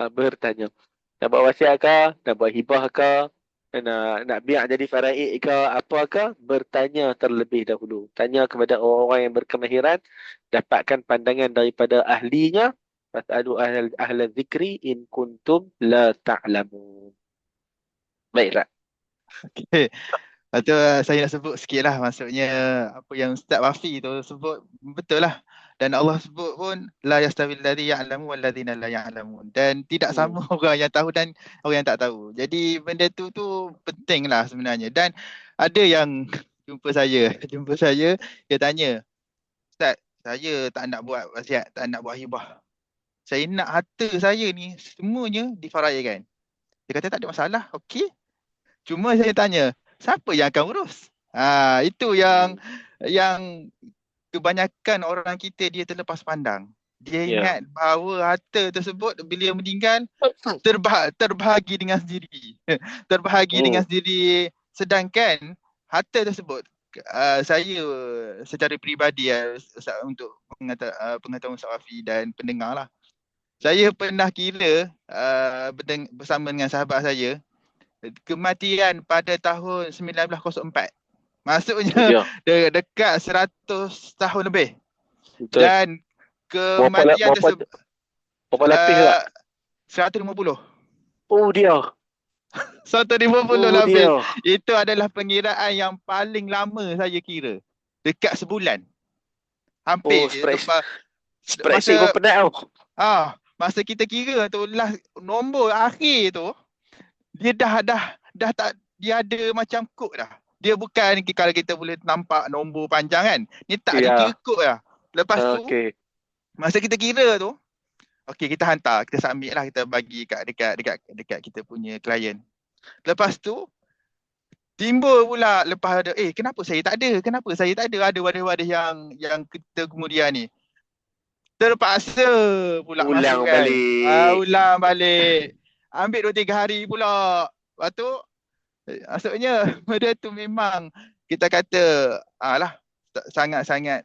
Nak buat wasiat ke? Nak buat hibah ke? nak biar jadi faraid ke apa ke, bertanya terlebih dahulu. Tanya kepada orang-orang yang berkemahiran, dapatkan pandangan daripada ahlinya. Fas'alu ahla zikri in kuntum la ta'lamun. Baiklah. Okay. Lepas tu saya nak sebut sikit lah, maksudnya apa yang Ustaz Wafi tu sebut betul lah. Dan Allah sebut pun la yastawil ladzi ya'lamu wal ladzina la ya'lamun. Dan tidak sama Hmm. orang yang tahu dan orang yang tak tahu. Jadi benda tu penting lah sebenarnya. Dan ada yang jumpa saya, dia tanya, Ustaz, saya tak nak buat wasiat, tak nak buat hibah. Saya nak harta saya ni semuanya difaraikan. Dia kata tak ada masalah, okey. Cuma saya tanya, siapa yang akan urus? Itu yang kebanyakan orang kita dia terlepas pandang. Dia Ya. ingat bahawa harta tersebut bila meninggal terbahagi dengan sendiri. Terbahagi dengan Hmm. sendiri, sedangkan harta tersebut saya secara peribadi untuk pengetahuan Ustaz Wafi dan pendengar lah. Saya pernah kira bersama dengan sahabat saya kematian pada tahun 1904. Oh, Maksudnya dia. dekat 100 tahun lebih. Betul. Dan Berapa, kematian berapa, tersebut berapa lapis tak? uh, 150. Oh, dia. 150 Oh, lapis. dia. Itu adalah pengiraan yang paling lama saya kira. Dekat sebulan. Oh, Hampir spreadsheet pun masa penat tau. masa kita kira tu lah nombor akhir tu, dia dah tak, dia ada macam kod dah. Dia bukan kalau kita boleh nampak nombor panjang kan. Ni tak, dia kira Ya. kod dah. Lepas tu Okey. masa kita kira tu, okey kita hantar, kita submit lah, kita bagi dekat kita punya klien. Lepas tu timbul pula lepas ada, kenapa saya tak ada? Kenapa saya tak ada? Ada wadah-wadah yang kita kemudian ni terpaksa pula Ulang masukkan. balik. Ulang balik. Ambil 2-3 hari pula. Lepas tu maksudnya benda tu memang kita kata lah sangat-sangat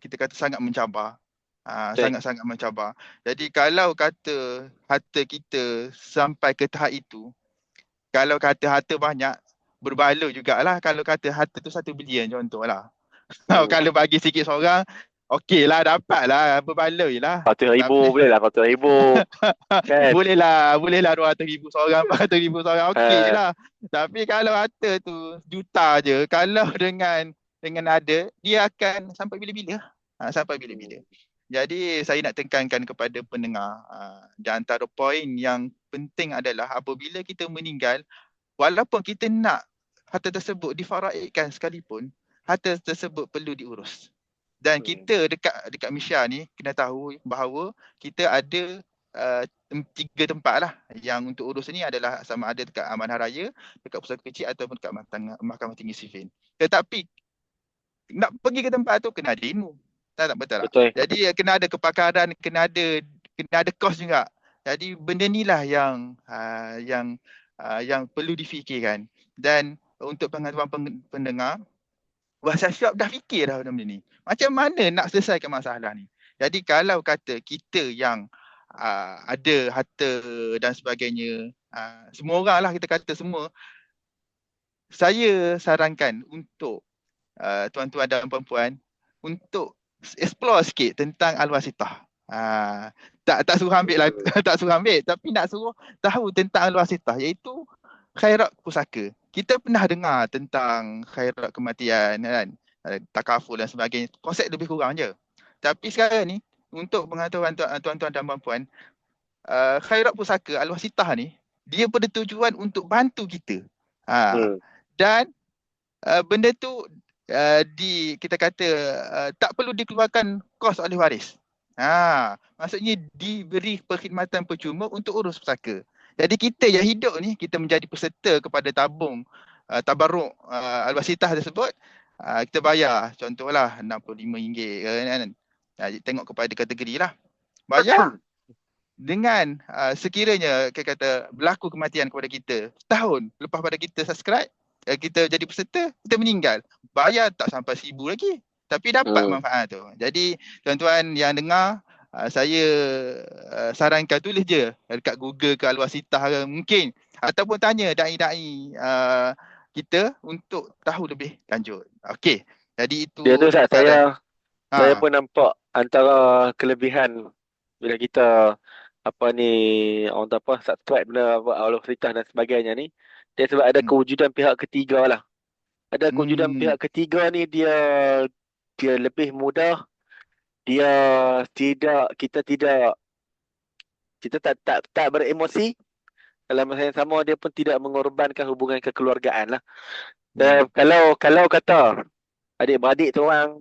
kita kata sangat mencabar. Betul. Sangat-sangat mencabar. Jadi kalau kata harta kita sampai ke tahap itu, kalau kata harta banyak, berbala jugalah kalau kata harta tu 1 bilion contohlah. Hmm. Kalau bagi sikit seorang, okey lah, dapat lah, berbaloi lah. 100,000 Tapi boleh lah, 100,000 kan. boleh lah 200,000 seorang, 400,000 seorang, okey Uh, lah. Tapi kalau harta tu juta je, kalau dengan ada, dia akan sampai bila-bila. Sampai bila-bila. Jadi saya nak tekankan kepada pendengar, di antara poin yang penting adalah apabila kita meninggal, walaupun kita nak harta tersebut difaraidkan sekalipun, harta tersebut perlu diurus. Dan kita dekat Misha ni kena tahu bahawa kita ada 3 tempat lah yang untuk urus ni, adalah sama ada dekat Amanah Raya, dekat Pusat Kecil ataupun dekat Mahkamah Tinggi Sifin. Tetapi nak pergi ke tempat tu kena ada ilmu. Tak betul tak? betul. Jadi kena ada kepakaran, kena ada kos juga. Jadi benda ni lah yang perlu difikirkan. Dan untuk pengetahuan pendengar, WhatsApp Shop dah fikir dah benda ni. Macam mana nak selesaikan masalah ni? Jadi kalau kata kita yang ada harta dan sebagainya, semua orang lah kita kata semua, saya sarankan untuk tuan-tuan dan puan-puan untuk explore sikit tentang Al-Wasithah. Tak suruh ambil lah, tak suruh ambil, tapi nak suruh tahu tentang Al-Wasithah, iaitu khairat pusaka. Kita pernah dengar tentang khairat kematian kan, takaful dan sebagainya. Konsep lebih kurang je. Tapi sekarang ni untuk pengetahuan tuan-tuan dan puan-puan, khairat pusaka Al-Wasithah ni dia bertujuan untuk bantu kita. Dan benda tu kita kata tak perlu dikeluarkan kos oleh waris. Maksudnya diberi perkhidmatan percuma untuk urus pusaka. Jadi kita yang hidup ni, kita menjadi peserta kepada tabung tabarruk Al-Wasithah tersebut, kita bayar contohlah RM65 kan. Tengok kepada kategori lah. Bayar dengan sekiranya kita kata berlaku kematian kepada kita setahun lepas pada kita subscribe, kita jadi peserta, kita meninggal, bayar tak sampai RM1,000 lagi, tapi dapat manfaat tu. Jadi tuan-tuan yang dengar, saya sarankan tulis je dekat Google ke Al-Wasithah ke, mungkin ataupun tanya dai-dai kita untuk tahu lebih lanjut. Okey. Jadi Dia tu itu Ustaz, antara saya ha pun nampak antara kelebihan bila kita apa ni, orang tu apa, subscribe benda apa, Allah Cerita dan sebagainya ni, dia sebab ada hmm, kewujudan pihak ketiga lah. Ada kewujudan hmm, pihak ketiga ni, dia dia lebih mudah, dia tidak kita tak beremosi, dalam masa yang sama dia pun tidak mengorbankan hubungan kekeluargaan lah. Dan hmm, kalau kata adik-beradik tu orang,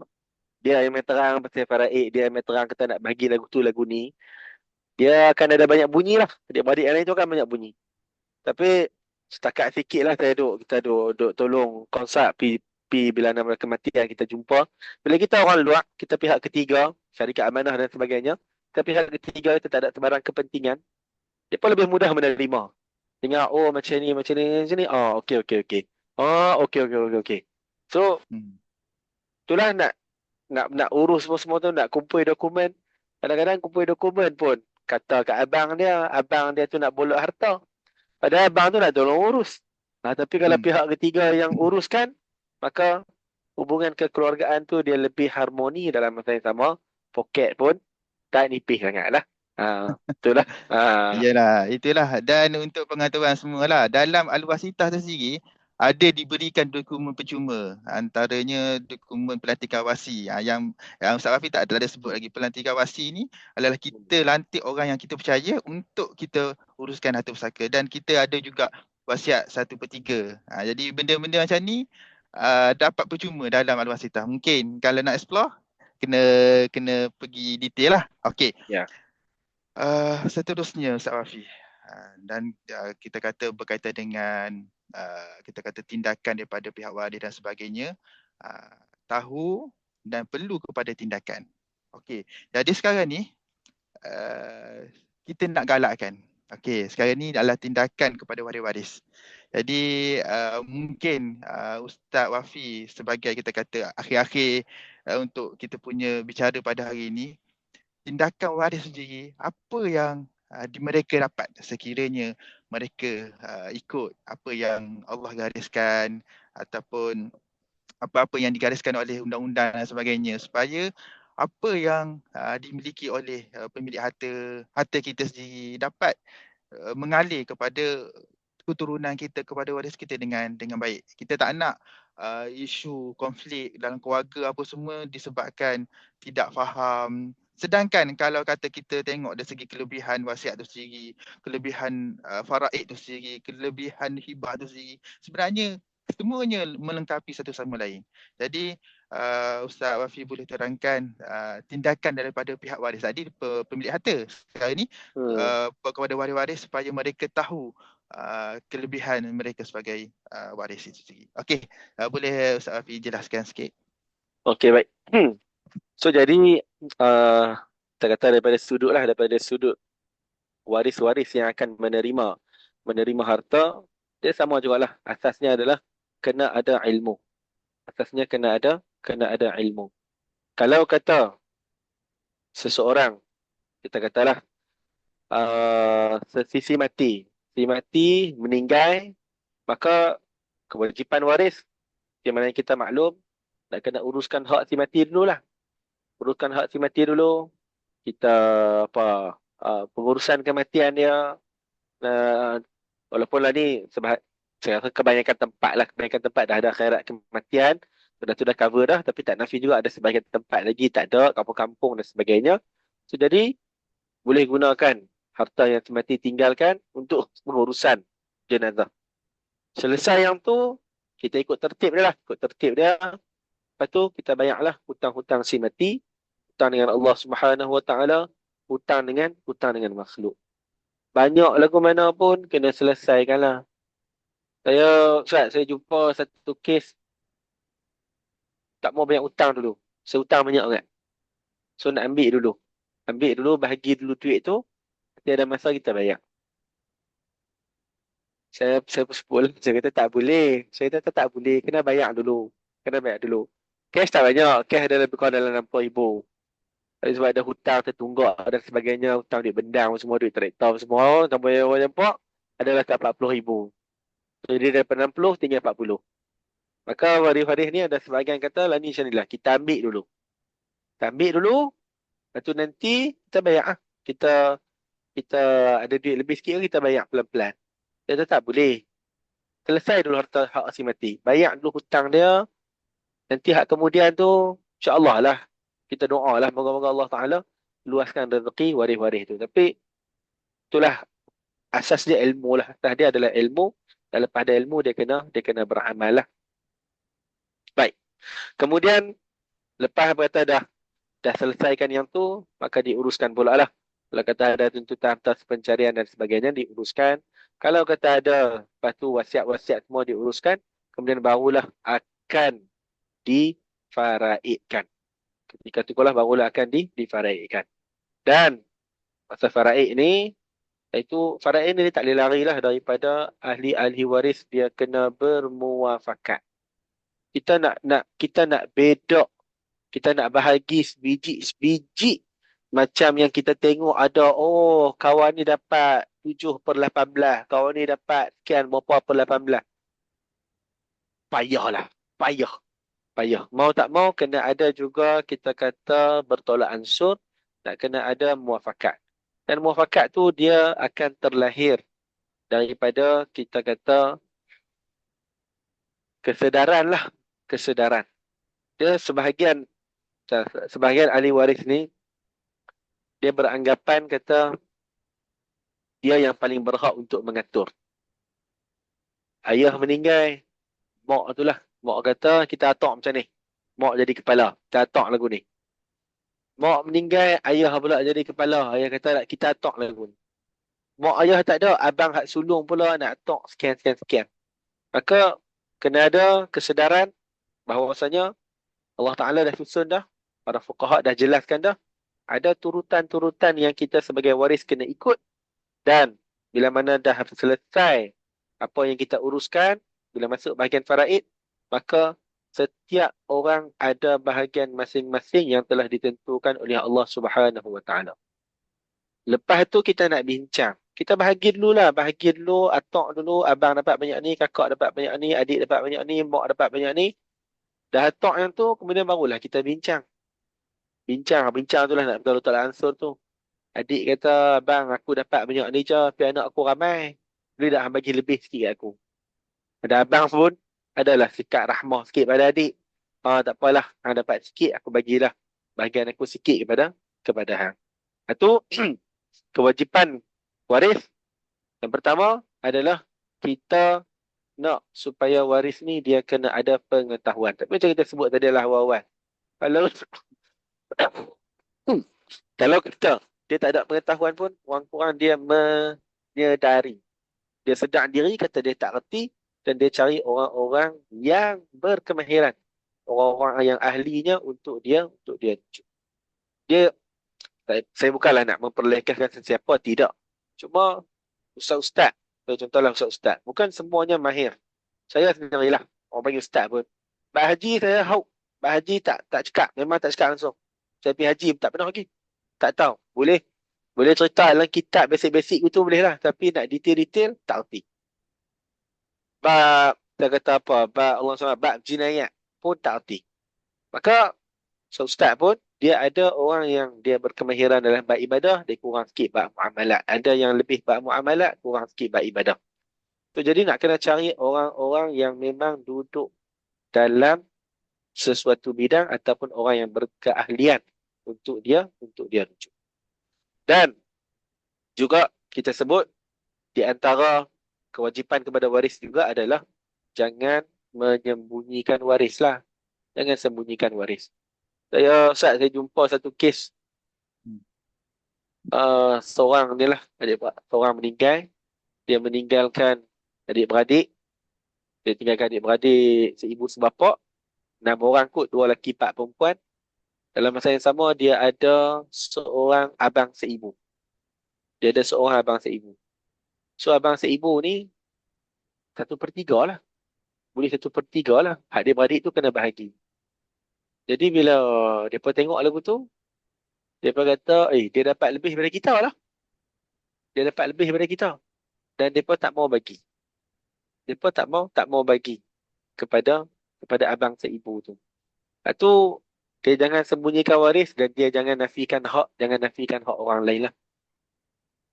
dia yang main terang pasal Faraid, dia yang main terang kata nak bagi lagu tu lagu ni, dia akan ada banyak bunyi lah. Adik-beradik yang lain tu kan banyak bunyi. Tapi setakat sikit lah kita duk tolong konsult pi bila nama kematian kita jumpa. Bila kita orang luar, kita pihak ketiga, syarikat amanah dan sebagainya, kita pihak ketiga, kita tak ada sebarang kepentingan, dia pun lebih mudah menerima. Dengar, oh macam ni, macam ni. Oh, okey, okey, okey. Oh, okey, okey, okey, okey. So, hmm. itulah nak urus semua tu, nak kumpul dokumen. Kadang-kadang kumpul dokumen pun kata kat abang dia tu nak bolot harta. Padahal abang tu nak tolong urus. Tapi kalau Hmm. pihak ketiga yang uruskan, maka hubungan kekeluargaan tu dia lebih harmoni dalam masa yang sama. Poket pun tak nipis sangat lah. Itulah. Iyalah, itulah. Dan untuk pengetahuan semualah, dalam Al-Wasitah tu sendiri, ada diberikan dokumen percuma. Antaranya dokumen pelantikan wasi. Yang Ustaz Rafi tak ada sebut lagi. Pelantikan wasi ni adalah kita lantik orang yang kita percaya untuk kita uruskan harta pusaka. Dan kita ada juga wasiat 1/3. Jadi benda-benda macam ni dapat percuma dalam Al-Wasitah. Mungkin kalau nak explore, kena kena pergi detail lah. Okey. Ya. Seterusnya Ustaz Wafi, dan kita kata berkaitan dengan kita kata tindakan daripada pihak waris dan sebagainya, tahu dan perlu kepada tindakan. Okey, jadi sekarang ni kita nak galakkan. Okey, sekarang ni adalah tindakan kepada waris-waris. Jadi mungkin Ustaz Wafi sebagai kita kata akhir-akhir untuk kita punya bicara pada hari ini, tindakan waris sendiri, apa yang mereka dapat sekiranya mereka ikut apa yang Allah gariskan ataupun apa-apa yang digariskan oleh undang-undang dan sebagainya, supaya apa yang dimiliki oleh pemilik harta kita sendiri dapat mengalir kepada keturunan kita, kepada waris kita dengan baik. Kita tak nak isu konflik dalam keluarga apa semua disebabkan tidak faham. Sedangkan kalau kata kita tengok dari segi kelebihan wasiat tu sendiri, kelebihan faraid tu sendiri, kelebihan hibah tu sendiri, sebenarnya semuanya melengkapi satu sama lain. Jadi Ustaz Wafi boleh terangkan tindakan daripada pihak waris tadi, pemilik harta sekarang ni, kepada waris-waris supaya mereka tahu kelebihan mereka sebagai waris itu sendiri. Okey, boleh Ustaz Wafi jelaskan sikit? Okey, baik. So jadi kita kata daripada sudut waris-waris yang akan menerima harta, dia sama jugalah. Asasnya adalah kena ada ilmu. Asasnya kena ada ilmu. Kalau kata seseorang, kita katalah si mati meninggal, maka kewajipan waris yang mana kita maklum, nak kena uruskan hak si mati dululah. Uruskan hak si mati dulu. Kita pengurusan kematian dia, uh, walaupun lah ni sebab saya rasa kebanyakan tempat dah ada khairat kematian, sudah cover dah, tapi tak nafi juga ada sebahagian tempat lagi tak ada, kampung-kampung dan sebagainya. So jadi boleh gunakan harta yang si mati tinggalkan untuk pengurusan jenazah. Selesai yang tu, kita ikut tertib dia lah, lepas tu kita bayarlah hutang-hutang si mati, hutang dengan Allah Subhanahu Wa Taala, hutang dengan makhluk. Banyak lagu mana pun kena selesaikan lah. Saya jumpa satu kes tak mau banyak hutang dulu. Saya hutang banyak sangat. So nak ambil dulu. Bahagi dulu duit tu. Nanti ada masa kita bayar. Saya bersepuh. Saya kata tak boleh. Tak boleh. Kena bayar dulu. Cash tak banyak. Cash ada lebih kurang dalam 60,000. Tapi sebab ada hutang tertunggak dan sebagainya. Hutang duit bendang semua. Duit traktor semua. Sampai orang nampak. adalah kat 40,000. Jadi daripada 60 tinggal 40. Maka waris-waris ni ada sebahagian kata lah ni macam ni lah. Kita ambil dulu. Kita ambil dulu. Lepas tu nanti kita bayar ah. Kita ada duit lebih sikit kita bayar pelan-pelan. Dia tak boleh. Selesai dulu harta hak asing mati. Bayar dulu hutang dia. Nanti hak kemudian tu insya-Allah lah. Kita doa lah moga-moga Allah Taala luaskan rezeki waris-waris tu. Tapi itulah asas dia ilmu lah. Asas dia adalah ilmu. Dan lepas ada ilmu dia kena beramal lah. Baik. Kemudian lepas berkata dah selesaikan yang tu, maka diuruskan pula lah. Kalau kata ada tuntutan atas pencarian dan sebagainya, diuruskan. Kalau kata ada, lepas tu wasiat-wasiat semua diuruskan, kemudian barulah akan difaraidkan. Ketika tu lah barulah akan difaraidkan. Dan masa faraid ni, iaitu faraid ni dia tak boleh lari lah daripada ahli-ahli waris, dia kena bermuafakat. Kita nak bedok, kita nak bahagi sebiji macam yang kita tengok ada, oh kawan ni dapat 7/18, kawan ni dapat sekian berapa per 18. Payahlah, payah. Mau tak mau kena ada juga kita kata bertolak ansur, nak kena ada muafakat. Dan muafakat tu dia akan terlahir daripada kita kata kesedaran lah, kesedaran. Dia sebahagian ahli waris ni dia beranggapan kata dia yang paling berhak untuk mengatur. Ayah meninggal, mak tu lah. Mak kata kita atok macam ni. Mak jadi kepala, kita atok lagu ni. Mak meninggal, ayah pula jadi kepala. Ayah kata kita atok lagu ni. Mak ayah tak ada, abang hak sulung pula nak atok sekian. Maka kena ada kesedaran bahawasanya Allah Ta'ala dah susun dah, para fuqaha dah jelaskan dah, ada turutan-turutan yang kita sebagai waris kena ikut. Dan bila mana dah selesai apa yang kita uruskan, bila masuk bahagian faraid, maka setiap orang ada bahagian masing-masing yang telah ditentukan oleh Allah Subhanahu Wa Taala. Lepas tu kita nak bincang. Kita bahagi dulu, atok dulu, abang dapat banyak ni, kakak dapat banyak ni, adik dapat banyak ni, mak dapat banyak ni. Dah atok yang tu, kemudian barulah kita bincang. Bincang tu lah nak betul-betul ansur tu. Adik kata, bang aku dapat banyak ni je, tapi anak aku ramai. Boleh tak bagi lebih sikit kat aku? Ada abang pun, adalah sikap rahmah sikit pada adik. Tak apalah, hang dapat sikit, aku bagilah bahagian aku sikit kepada hang. Itu kewajipan waris. Yang pertama adalah kita nak supaya waris ni dia kena ada pengetahuan. Tapi macam kita sebut tadi lah awal-awal. Kalau kalau kita dia tak ada pengetahuan pun, kurang-kurang dia menyedari. Dia sedar diri kata dia tak reti dan dia cari orang-orang yang berkemahiran. Orang-orang yang ahlinya untuk dia tunjuk. Saya bukanlah nak memperlekehkan sesiapa, tidak. Cuma ustaz-ustaz, contohlah ustaz-ustaz, bukan semuanya mahir. Saya sendirilah, orang panggil ustaz pun. Pak Haji saya hauk. Pak Haji tak cakap, memang tak cakap langsung. Saya pergi haji, tak pernah pergi. Tak tahu. Boleh cerita dalam kitab basic-basic itu boleh lah. Tapi nak detail-detail, tak erti. Bab, kita kata apa, bab Allah SWT, bab jinayat pun tak erti. Maka, ustaz pun, dia ada orang yang dia berkemahiran dalam bab ibadah, dia kurang sikit bab muamalat. Ada yang lebih bab muamalat, kurang sikit bab ibadah. So, jadi nak kena cari orang-orang yang memang duduk dalam sesuatu bidang ataupun orang yang berkeahlian untuk dia rujuk. Dan juga kita sebut di antara kewajipan kepada waris juga adalah jangan menyembunyikan waris lah. Jangan sembunyikan waris. Saya jumpa satu kes seorang ni lah, seorang meninggal. Dia meninggalkan adik-beradik. Dia tinggalkan adik-beradik seibu sebapa. 6 orang kot, 2 lelaki 4 perempuan. Dalam masa yang sama dia ada seorang abang seibu. So abang seibu ni 1/3 lah. Boleh 1/3 lah. Hak dia beradik tu kena bahagi. Jadi bila mereka tengok lagu tu, mereka kata, dia dapat lebih daripada kita lah. dan mereka tak mau bagi. Mereka tak mau bagi kepada abang seibu tu. Lepas tu dia jangan sembunyikan waris dan dia jangan nafikan hak orang lain lah.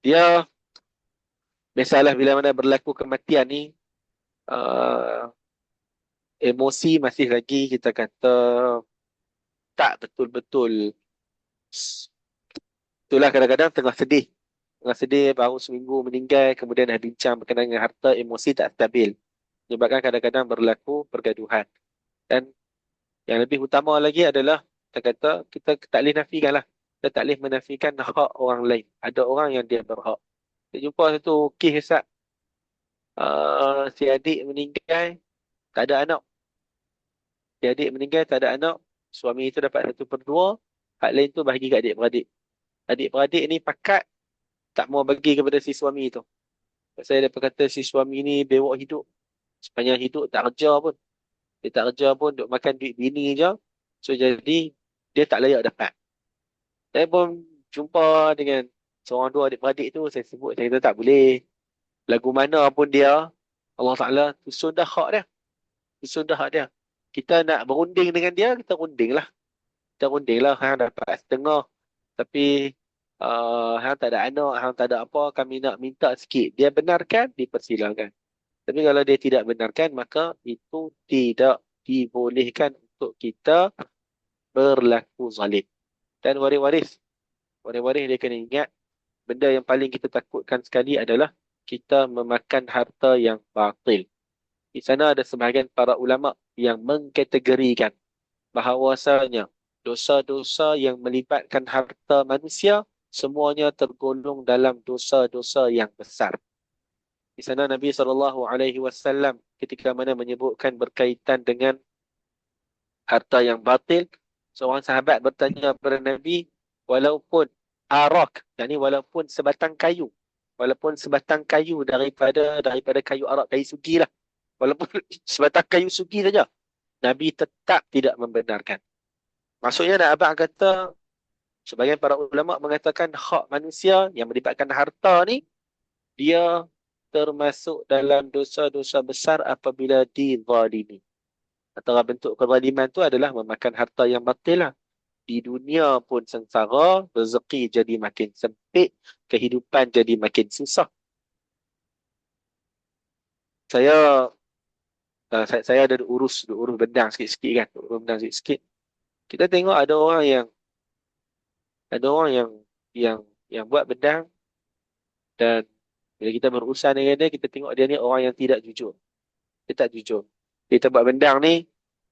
Dia biasalah bila mana berlaku kematian ni, uh, emosi masih lagi kita kata tak betul-betul. Itulah kadang-kadang tengah sedih baru seminggu meninggal, kemudian dah bincang berkenaan dengan harta, emosi tak stabil. Menyebabkan kadang-kadang berlaku pergaduhan. Dan yang lebih utama lagi adalah kita kata kita tak boleh nafikan lah. Kita tak boleh menafikan hak orang lain. Ada orang yang dia berhak. Saya jumpa satu kes Ustaz. Si adik meninggal, tak ada anak. Si adik meninggal, tak ada anak. Suami itu dapat 1/2. Hak lain tu bahagi kat adik-beradik. Adik-beradik ni pakat tak mau bagi kepada si suami tu. Saya dia kata si suami ni bewok hidup. Sepanjang hidup tak kerja pun. Dia tak kerja pun, duk makan duit bini je. So jadi, dia tak layak dapat. Saya pun jumpa dengan seorang dua adik-beradik tu, saya sebut, saya kata tak boleh. Lagu mana pun dia, Allah Ta'ala susun dah hak dia. Susun dah hak dia. Kita nak berunding dengan dia, kita runding lah. Kita runding lah, hang dapat setengah. Tapi, hang tak ada anak, hang tak ada apa, kami nak minta sikit. Dia benarkan, dipersilakan. Tapi kalau dia tidak benarkan, maka itu tidak dibolehkan untuk kita berlaku zalim. Dan waris dia kena ingat, benda yang paling kita takutkan sekali adalah kita memakan harta yang batil. Di sana ada sebahagian para ulama yang mengkategorikan bahawasanya dosa-dosa yang melibatkan harta manusia semuanya tergolong dalam dosa-dosa yang besar. Di sana Nabi SAW ketika mana menyebutkan berkaitan dengan harta yang batil, seorang sahabat bertanya kepada Nabi, walaupun arak, yakni walaupun sebatang kayu daripada kayu arak, kayu sugi lah, walaupun sebatang kayu sugi saja, Nabi tetap tidak membenarkan. Maksudnya nak abang kata, sebagian para ulama mengatakan hak manusia yang melibatkan harta ni, dia termasuk dalam dosa-dosa besar apabila dizalimi. Antara bentuk kezaliman tu adalah memakan harta yang batil lah. Di dunia pun sengsara, rezeki jadi makin sempit, kehidupan jadi makin susah. Saya ada urus bendang sikit-sikit kan, urus bendang sikit-sikit. Kita tengok ada orang yang buat bendang, dan bila kita berurusan dengan dia, kita tengok dia ni orang yang tidak jujur. Dia tak jujur. Kita buat bendang ni,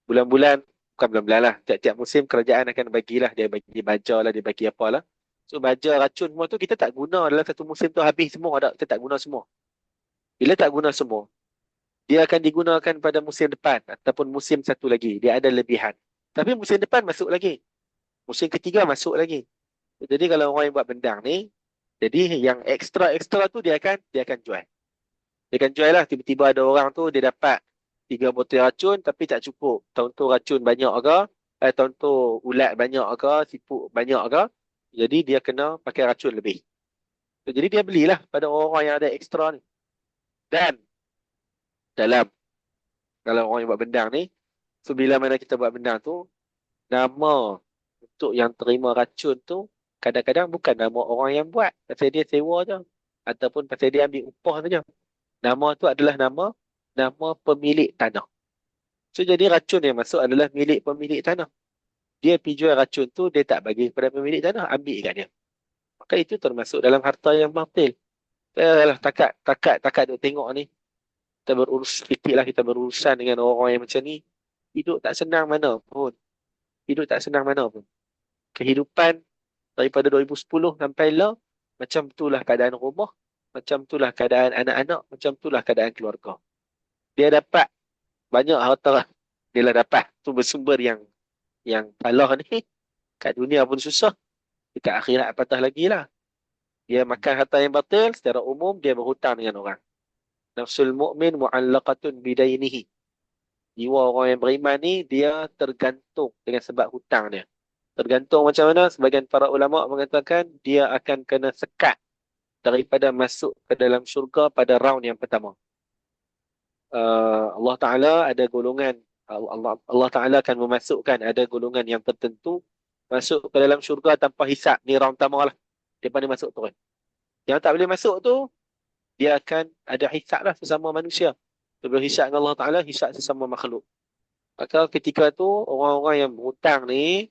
bulan-bulan, bukan bulan-bulan lah, tiap-tiap musim kerajaan akan bagilah, dia bagi baja lah, dia bagi apalah. So baja, racun semua tu kita tak guna dalam satu musim tu, habis semua dah, kita tak guna semua. Bila tak guna semua, dia akan digunakan pada musim depan ataupun musim satu lagi, dia ada lebihan. Tapi musim depan masuk lagi. Musim ketiga masuk lagi. Jadi kalau orang yang buat bendang ni, jadi yang ekstra tu dia akan jual. Dia akan jual lah, tiba-tiba ada orang tu dia dapat 3 botol racun tapi tak cukup. Tahun tu racun banyak ke, tahun tu ulat banyak ke, siput banyak ke, jadi dia kena pakai racun lebih. Jadi dia belilah pada orang yang ada ekstra ni. Dan dalam, kalau orang yang buat bendang ni, so bila mana kita buat bendang tu, nama untuk yang terima racun tu kadang-kadang bukan nama orang yang buat, pasal dia sewa je ataupun pasal dia ambil upah saja. Nama tu adalah nama pemilik tanah. So jadi racun yang masuk adalah milik pemilik tanah. Dia pergi jual racun tu, dia tak bagi kepada pemilik tanah, ambil kat dia. Maka itu termasuk dalam harta yang batil. Takat duk tengok ni, kita berurusan dengan orang yang macam ni, hidup tak senang mana pun. Kehidupan daripada 2010 sampai lah, macam itulah keadaan rumah, macam itulah keadaan anak-anak, macam itulah keadaan keluarga. Dia dapat banyak harta, dia lah dapat sumber-sumber yang kalah ni, kat dunia pun susah, dekat akhirat patah lagi lah. Dia makan harta yang batil, secara umum dia berhutang dengan orang. Nafsul mu'min mu'allaqatun bidainihi. Jiwa orang yang beriman ni, dia tergantung dengan sebab hutang dia. Tergantung macam mana? Sebagian para ulama mengatakan dia akan kena sekat daripada masuk ke dalam syurga pada round yang pertama. Allah Ta'ala ada golongan, Allah Ta'ala akan memasukkan ada golongan yang tertentu masuk ke dalam syurga tanpa hisap. Ni round pertama lah. Dia pandai masuk terus. Yang tak boleh masuk tu, dia akan ada hisap lah sesama manusia. Sebelum hisap dengan Allah Ta'ala, hisap sesama makhluk. Maka ketika tu, orang-orang yang berhutang ni,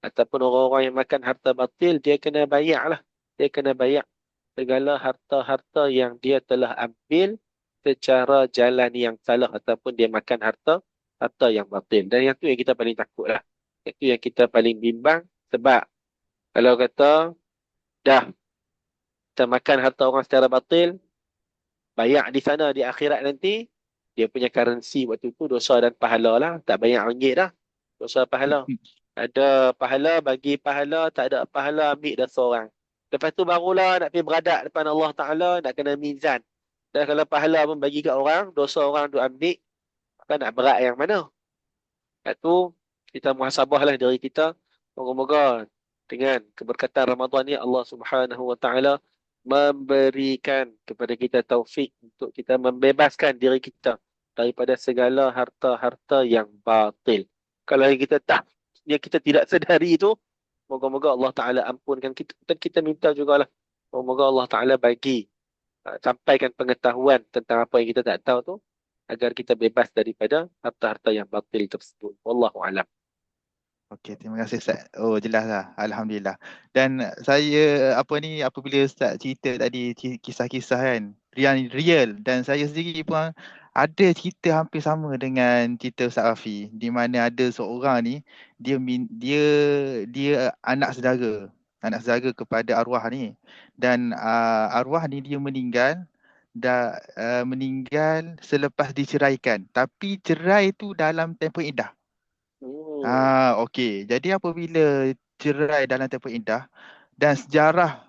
ataupun orang-orang yang makan harta batil, dia kena bayar lah. Dia kena bayar segala harta-harta yang dia telah ambil secara jalan yang salah ataupun dia makan harta yang batil. Dan yang tu yang kita paling takut lah. Itu yang kita paling bimbang sebab kalau kata dah kita makan harta orang secara batil, bayar di sana di akhirat nanti, dia punya currency waktu tu dosa dan pahala lah. Tak banyak ringgit dah. Dosa pahala. Ada pahala, bagi pahala, tak ada pahala, ambil dah seorang. Lepas tu barulah nak pergi beradak depan Allah Ta'ala, nak kena mizan. Dan kalau pahala pun bagi kat orang, dosa orang tu ambil, maka nak berat yang mana? Lepas tu, kita muhasabahlah diri kita. Moga-moga dengan keberkatan Ramadan ni, Allah Subhanahu Wa Ta'ala memberikan kepada kita taufik untuk kita membebaskan diri kita daripada segala harta-harta yang batil. Kalau yang kita tidak sedari itu, moga-moga Allah Ta'ala ampunkan kita. Dan kita minta jugalah, moga-moga Allah Ta'ala bagi, sampaikan pengetahuan tentang apa yang kita tak tahu tu, agar kita bebas daripada harta-harta yang batil tersebut. Wallahu a'lam. Okey, terima kasih Ustaz. Oh, jelas lah. Alhamdulillah. Dan saya apabila Ustaz cerita tadi kisah-kisah kan, real dan saya sendiri pun ada cerita hampir sama dengan cerita Ustaz Afi, di mana ada seorang ni dia anak saudara kepada arwah ni, dan arwah ni dia meninggal selepas diceraikan, tapi cerai tu dalam tempoh iddah. Okey. Jadi apabila cerai dalam tempoh iddah dan sejarah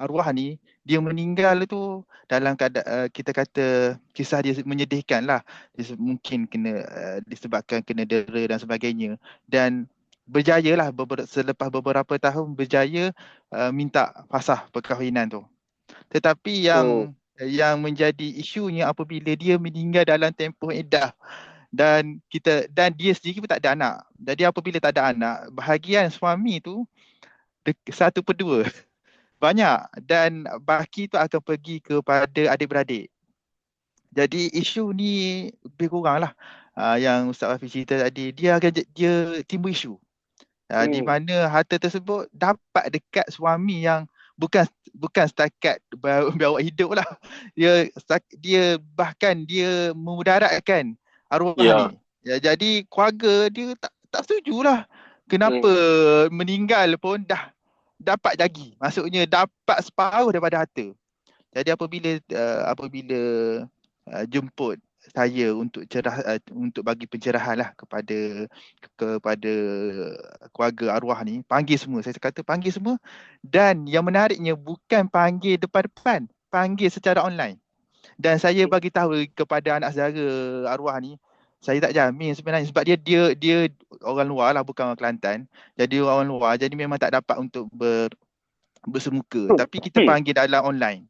arwah ni, dia meninggal tu dalam keadaan kita kata kisah dia menyedihkan lah. Mungkin disebabkan kena dera dan sebagainya, dan berjaya lah selepas beberapa tahun berjaya minta fasah perkahwinan tu. Tetapi yang menjadi isunya apabila dia meninggal dalam tempoh iddah, dan dia sendiri pun tak ada anak. Jadi apabila tak ada anak, bahagian suami tu 1/2 banyak, dan baki tu akan pergi kepada adik-beradik. Jadi isu ni lebih kurang lah yang Ustaz Afiq cerita tadi, dia timbul isu di mana harta tersebut dapat dekat suami yang bukan setakat bawa hidup lah. Dia bahkan dia memudaratkan arwah ni. Ya, jadi keluarga dia tak setujulah. Kenapa meninggal pun dah dapat lagi. Maksudnya dapat separuh daripada harta. Jadi apabila jemput saya untuk bagi pencerahan lah kepada keluarga arwah ni, panggil semua. Saya kata panggil semua, dan yang menariknya bukan panggil depan-depan, panggil secara online. Dan saya bagi tahu kepada anak saudara arwah ni, saya tak jamin sebenarnya sebab dia orang luar lah, bukan orang Kelantan. Jadi orang luar, jadi memang tak dapat untuk bersemuka. Tapi kita panggil dalam online.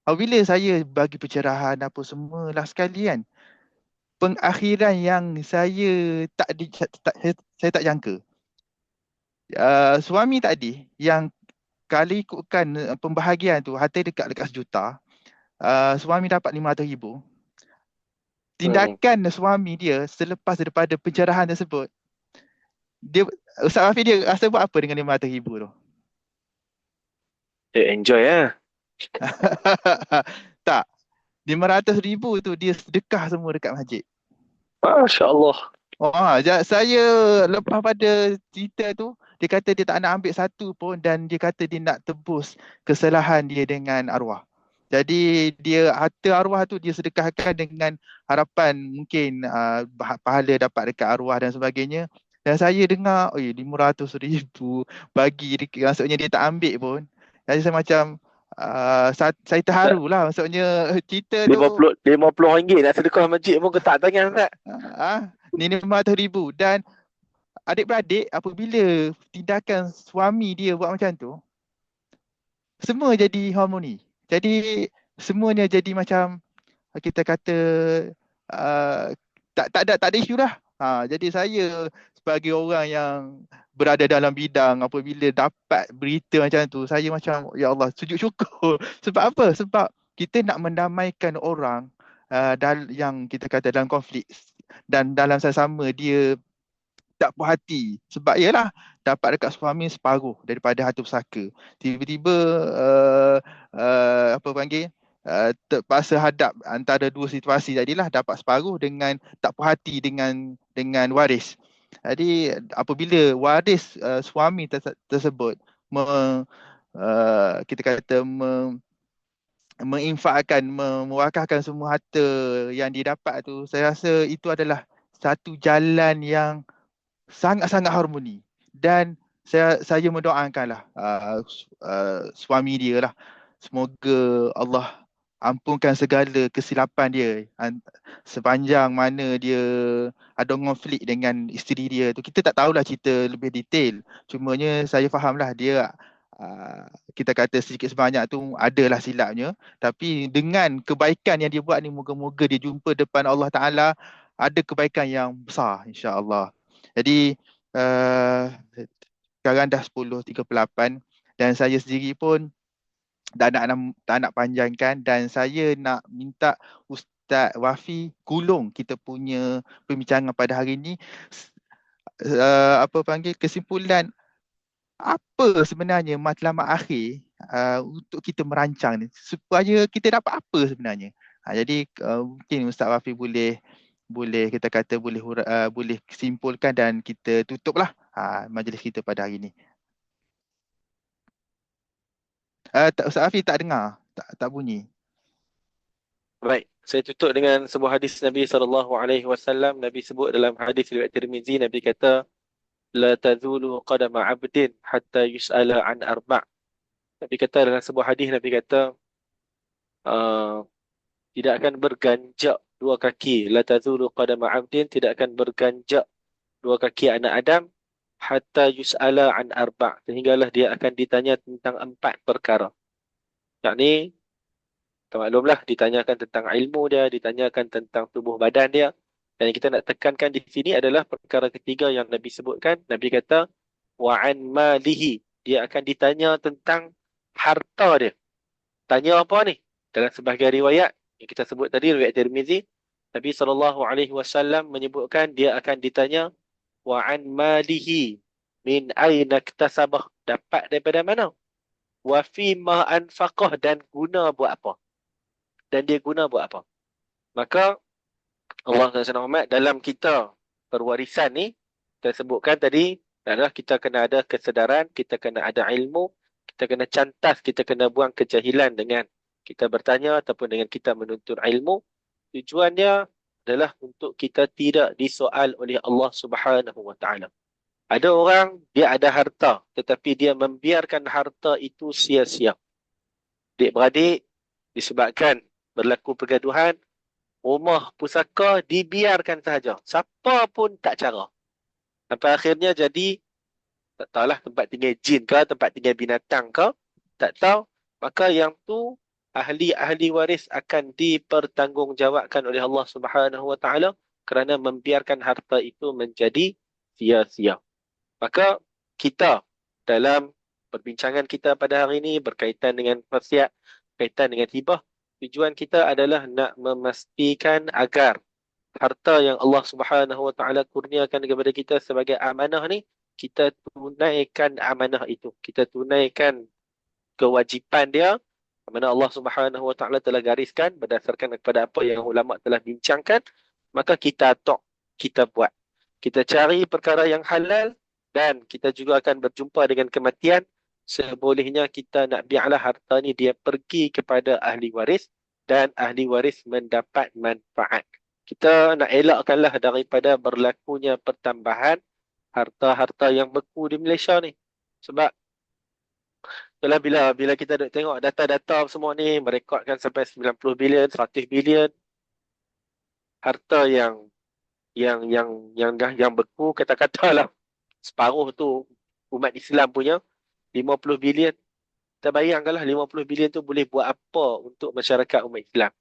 Apabila saya bagi pencerahan apa semua lah sekali kan, pengakhiran yang saya tak jangka. Suami tadi yang kalau ikutkan pembahagian tu, harta dekat 1 juta, suami dapat 500,000. Tindakan suami dia selepas daripada pencerahan tersebut, Ustaz Afiq dia rasa buat apa dengan 500,000 tu? Dia enjoy lah. Tak. 500,000 tu dia sedekah semua dekat masjid. Masya Allah. Saya lepas pada cerita tu, dia kata dia tak nak ambil satu pun, dan dia kata dia nak tebus kesalahan dia dengan arwah. Jadi harta arwah tu dia sedekahkan dengan harapan mungkin pahala dapat dekat arwah dan sebagainya. Dan saya dengar 500,000 bagi, maksudnya dia tak ambil pun. Jadi saya macam saya terharu lah, maksudnya cerita tu 50 ringgit nak sedekah masjid pun ketak tangan tak? Ni 500,000. Dan adik-beradik apabila tindakan suami dia buat macam tu, semua jadi harmoni. Jadi semuanya jadi macam kita kata uh, tak ada isu lah. Jadi saya sebagai orang yang berada dalam bidang, apabila dapat berita macam tu, saya macam ya Allah sujud syukur. Sebab apa? Sebab kita nak mendamaikan orang yang kita kata dalam konflik, dan dalam sama dia tak puas hati. Sebab yalah, dapat dekat suami separuh daripada harta pusaka. Tiba-tiba apa panggil, terpaksa hadap antara dua situasi, jadilah dapat separuh dengan tak puas hati dengan waris. Jadi apabila waris suami tersebut kita kata menginfakkan, mewakafkan semua harta yang didapat tu, saya rasa itu adalah satu jalan yang sangat-sangat harmoni. Dan saya mendoakanlah suami dia lah, semoga Allah ampunkan segala kesilapan dia sepanjang mana dia ada konflik dengan isteri dia tu. Kita tak tahulah cerita lebih detail, cumanya saya fahamlah dia kita kata sedikit sebanyak tu adalah silapnya, tapi dengan kebaikan yang dia buat ni, moga-moga dia jumpa depan Allah Ta'ala ada kebaikan yang besar, insya-Allah. Jadi sekarang dah 10.38 dan saya sendiri pun tak nak panjangkan, dan saya nak minta Ustaz Wafi gulung kita punya perbincangan pada hari ini. Apa panggil kesimpulan, apa sebenarnya matlamat akhir untuk kita merancang ni, supaya kita dapat apa sebenarnya. Jadi mungkin Ustaz Wafi boleh kita kata boleh simpulkan dan kita tutuplah majlis kita pada hari ini. Ustaz Afi tak dengar, tak bunyi. Baik, saya tutup dengan sebuah hadis Nabi SAW. Nabi sebut dalam hadis riwayat Tirmizi, Nabi kata, la tazulu qadama 'abdin hatta yus'ala an arba'. Nabi kata dalam sebuah hadis, Nabi kata uh, tidak akan berganjak dua kaki, la tazulu qadama 'abdin, tidak akan berganjak dua kaki anak Adam hatta yus'ala an arba', sehinggalah dia akan ditanya tentang 4 perkara. Yakni kita maklumlah, ditanyakan tentang ilmu dia, ditanyakan tentang tubuh badan dia. Dan yang kita nak tekankan di sini adalah perkara ketiga yang Nabi sebutkan. Nabi kata, wa'an malihi. Dia akan ditanya tentang harta dia. Tanya apa ni? Dalam sebahagian riwayat yang kita sebut tadi, riwayat Tirmizi, Nabi SAW menyebutkan dia akan ditanya, wa'an malihi min aina iktasabah. Dapat daripada mana? Wa fi ma anfaqah, dan guna buat apa? Dan dia guna buat apa? Maka Allah SWT dalam kita perwarisan ni, kita sebutkan tadi adalah kita kena ada kesedaran, kita kena ada ilmu, kita kena cantas, kita kena buang kejahilan dengan kita bertanya ataupun dengan kita menuntut ilmu. Tujuannya adalah untuk kita tidak disoal oleh Allah SWT. Ada orang, dia ada harta, tetapi dia membiarkan harta itu sia-sia. Adik-beradik, disebabkan berlaku pergaduhan, rumah pusaka dibiarkan sahaja. Siapa pun tak cara. Sampai akhirnya jadi, tak tahulah tempat tinggal jin ke, tempat tinggal binatang ke, tak tahu. Maka yang tu, ahli-ahli waris akan dipertanggungjawabkan oleh Allah SWT kerana membiarkan harta itu menjadi sia-sia. Maka kita dalam perbincangan kita pada hari ini berkaitan dengan wasiat, berkaitan dengan hibah, tujuan kita adalah nak memastikan agar harta yang Allah SWT kurniakan kepada kita sebagai amanah ni, kita tunaikan amanah itu. Kita tunaikan kewajipan dia, mana Allah SWT telah gariskan berdasarkan kepada apa yang ulama telah bincangkan. Maka kita kita buat. Kita cari perkara yang halal, dan kita juga akan berjumpa dengan kematian. Sebolehnya kita nak biarlah harta ni dia pergi kepada ahli waris, dan ahli waris mendapat manfaat. Kita nak elakkanlah daripada berlakunya pertambahan harta-harta yang beku di Malaysia ni. Sebab bila kita duk tengok data-data semua ni merekodkan sampai 90 bilion, 100 bilion harta yang beku, kata-katalah separuh tu umat Islam punya 50 bilion. Kita bayangkanlah 50 bilion tu boleh buat apa untuk masyarakat umat Islam.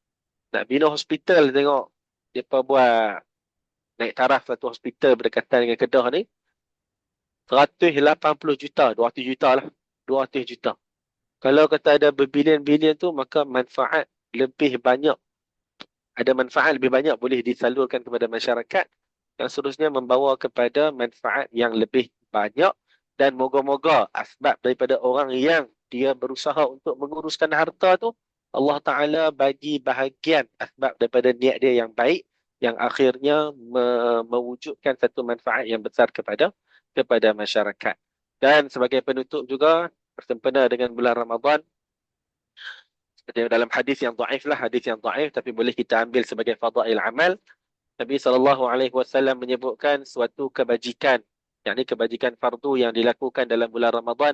Nak bina hospital, tengok mereka buat naik taraf satu hospital berdekatan dengan Kedah ni, 180 juta, 200 juta lah. 200 juta. Kalau kata ada berbilion-bilion tu, maka manfaat lebih banyak. Ada manfaat lebih banyak boleh disalurkan kepada masyarakat, yang seterusnya membawa kepada manfaat yang lebih banyak, dan moga-moga asbab daripada orang yang dia berusaha untuk menguruskan harta tu, Allah Ta'ala bagi bahagian asbab daripada niat dia yang baik, yang akhirnya mewujudkan satu manfaat yang besar kepada masyarakat. Dan sebagai penutup juga, bersempena dengan bulan Ramadan, seperti dalam hadis yang dhaif lah, hadis yang dhaif tapi boleh kita ambil sebagai fadail amal. Nabi SAW menyebutkan suatu kebajikan, yakni kebajikan fardu yang dilakukan dalam bulan Ramadan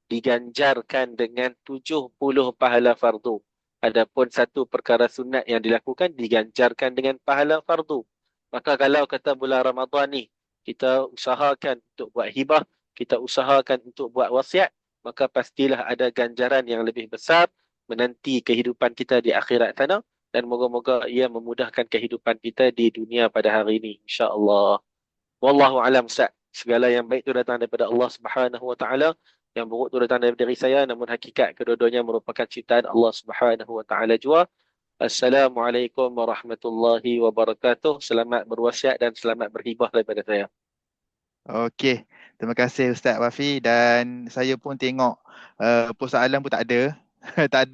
diganjarkan dengan 70 pahala fardu. Adapun satu perkara sunat yang dilakukan diganjarkan dengan pahala fardu. Maka kalau kata bulan Ramadan ni kita usahakan untuk buat hibah, kita usahakan untuk buat wasiat, maka pastilah ada ganjaran yang lebih besar menanti kehidupan kita di akhirat sana, dan moga-moga ia memudahkan kehidupan kita di dunia pada hari ini, insya-Allah. Wallahu alam. Ustaz, segala yang baik itu datang daripada Allah Subhanahu wa taala, yang buruk itu datang daripada diri saya, namun hakikat kedua-duanya merupakan ciptaan Allah Subhanahu wa taala jua. Assalamualaikum warahmatullahi wabarakatuh. Selamat berwasiat dan selamat berhibah daripada saya. Okey, terima kasih Ustaz Wafi, dan saya pun tengok persoalan pun tak ada. tak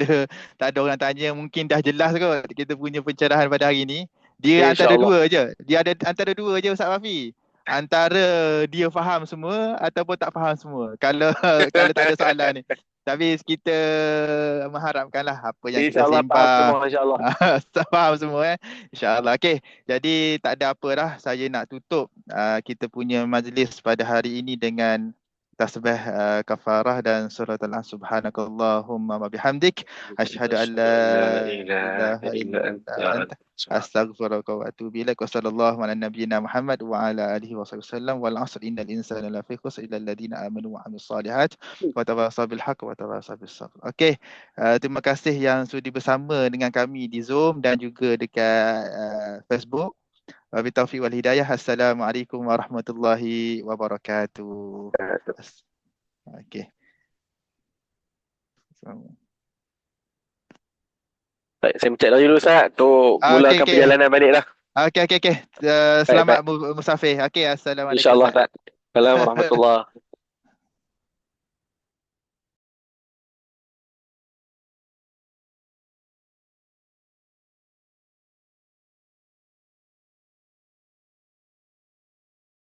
ada orang tanya, mungkin dah jelas kot kita punya pencerahan pada hari ni. Dia antara InsyaAllah. dua je. Dia ada antara dua je Ustaz Wafi. Antara dia faham semua ataupun tak faham semua. Kalau kalau tak ada soalan ni. Tapi kita mengharapkanlah apa yang kita InsyaAllah faham sembah semua, insyaAllah. faham semua InsyaAllah. Okey. Jadi tak ada apa dah. Saya nak tutup kita punya majlis pada hari ini dengan tasbih kafarah dan surah al subhanakallahumma wa bihamdik asyhadu an la ilaha illa anta astaghfiruka wa atubu ilaik wa sallallahu ala nabiyyina Muhammad wa ala alihi wa sallam wal asr innal insana lafi khusr illa alladhina amanu wa amilus solihat wa tawasaw bil haqq wa tawasaw bis sabr. Okey, terima kasih yang sudi bersama dengan kami di Zoom dan juga dekat Facebook. Wabillahi taufiq wal hidayah. Assalamualaikum warahmatullahi wabarakatuh. Okey. Baik, saya mencet dulu Ustaz untuk mulakan perjalanan balik lah. Okey. Selamat musafir. Okey, assalamualaikum. InsyaAllah Ustaz. Assalamualaikum warahmatullahi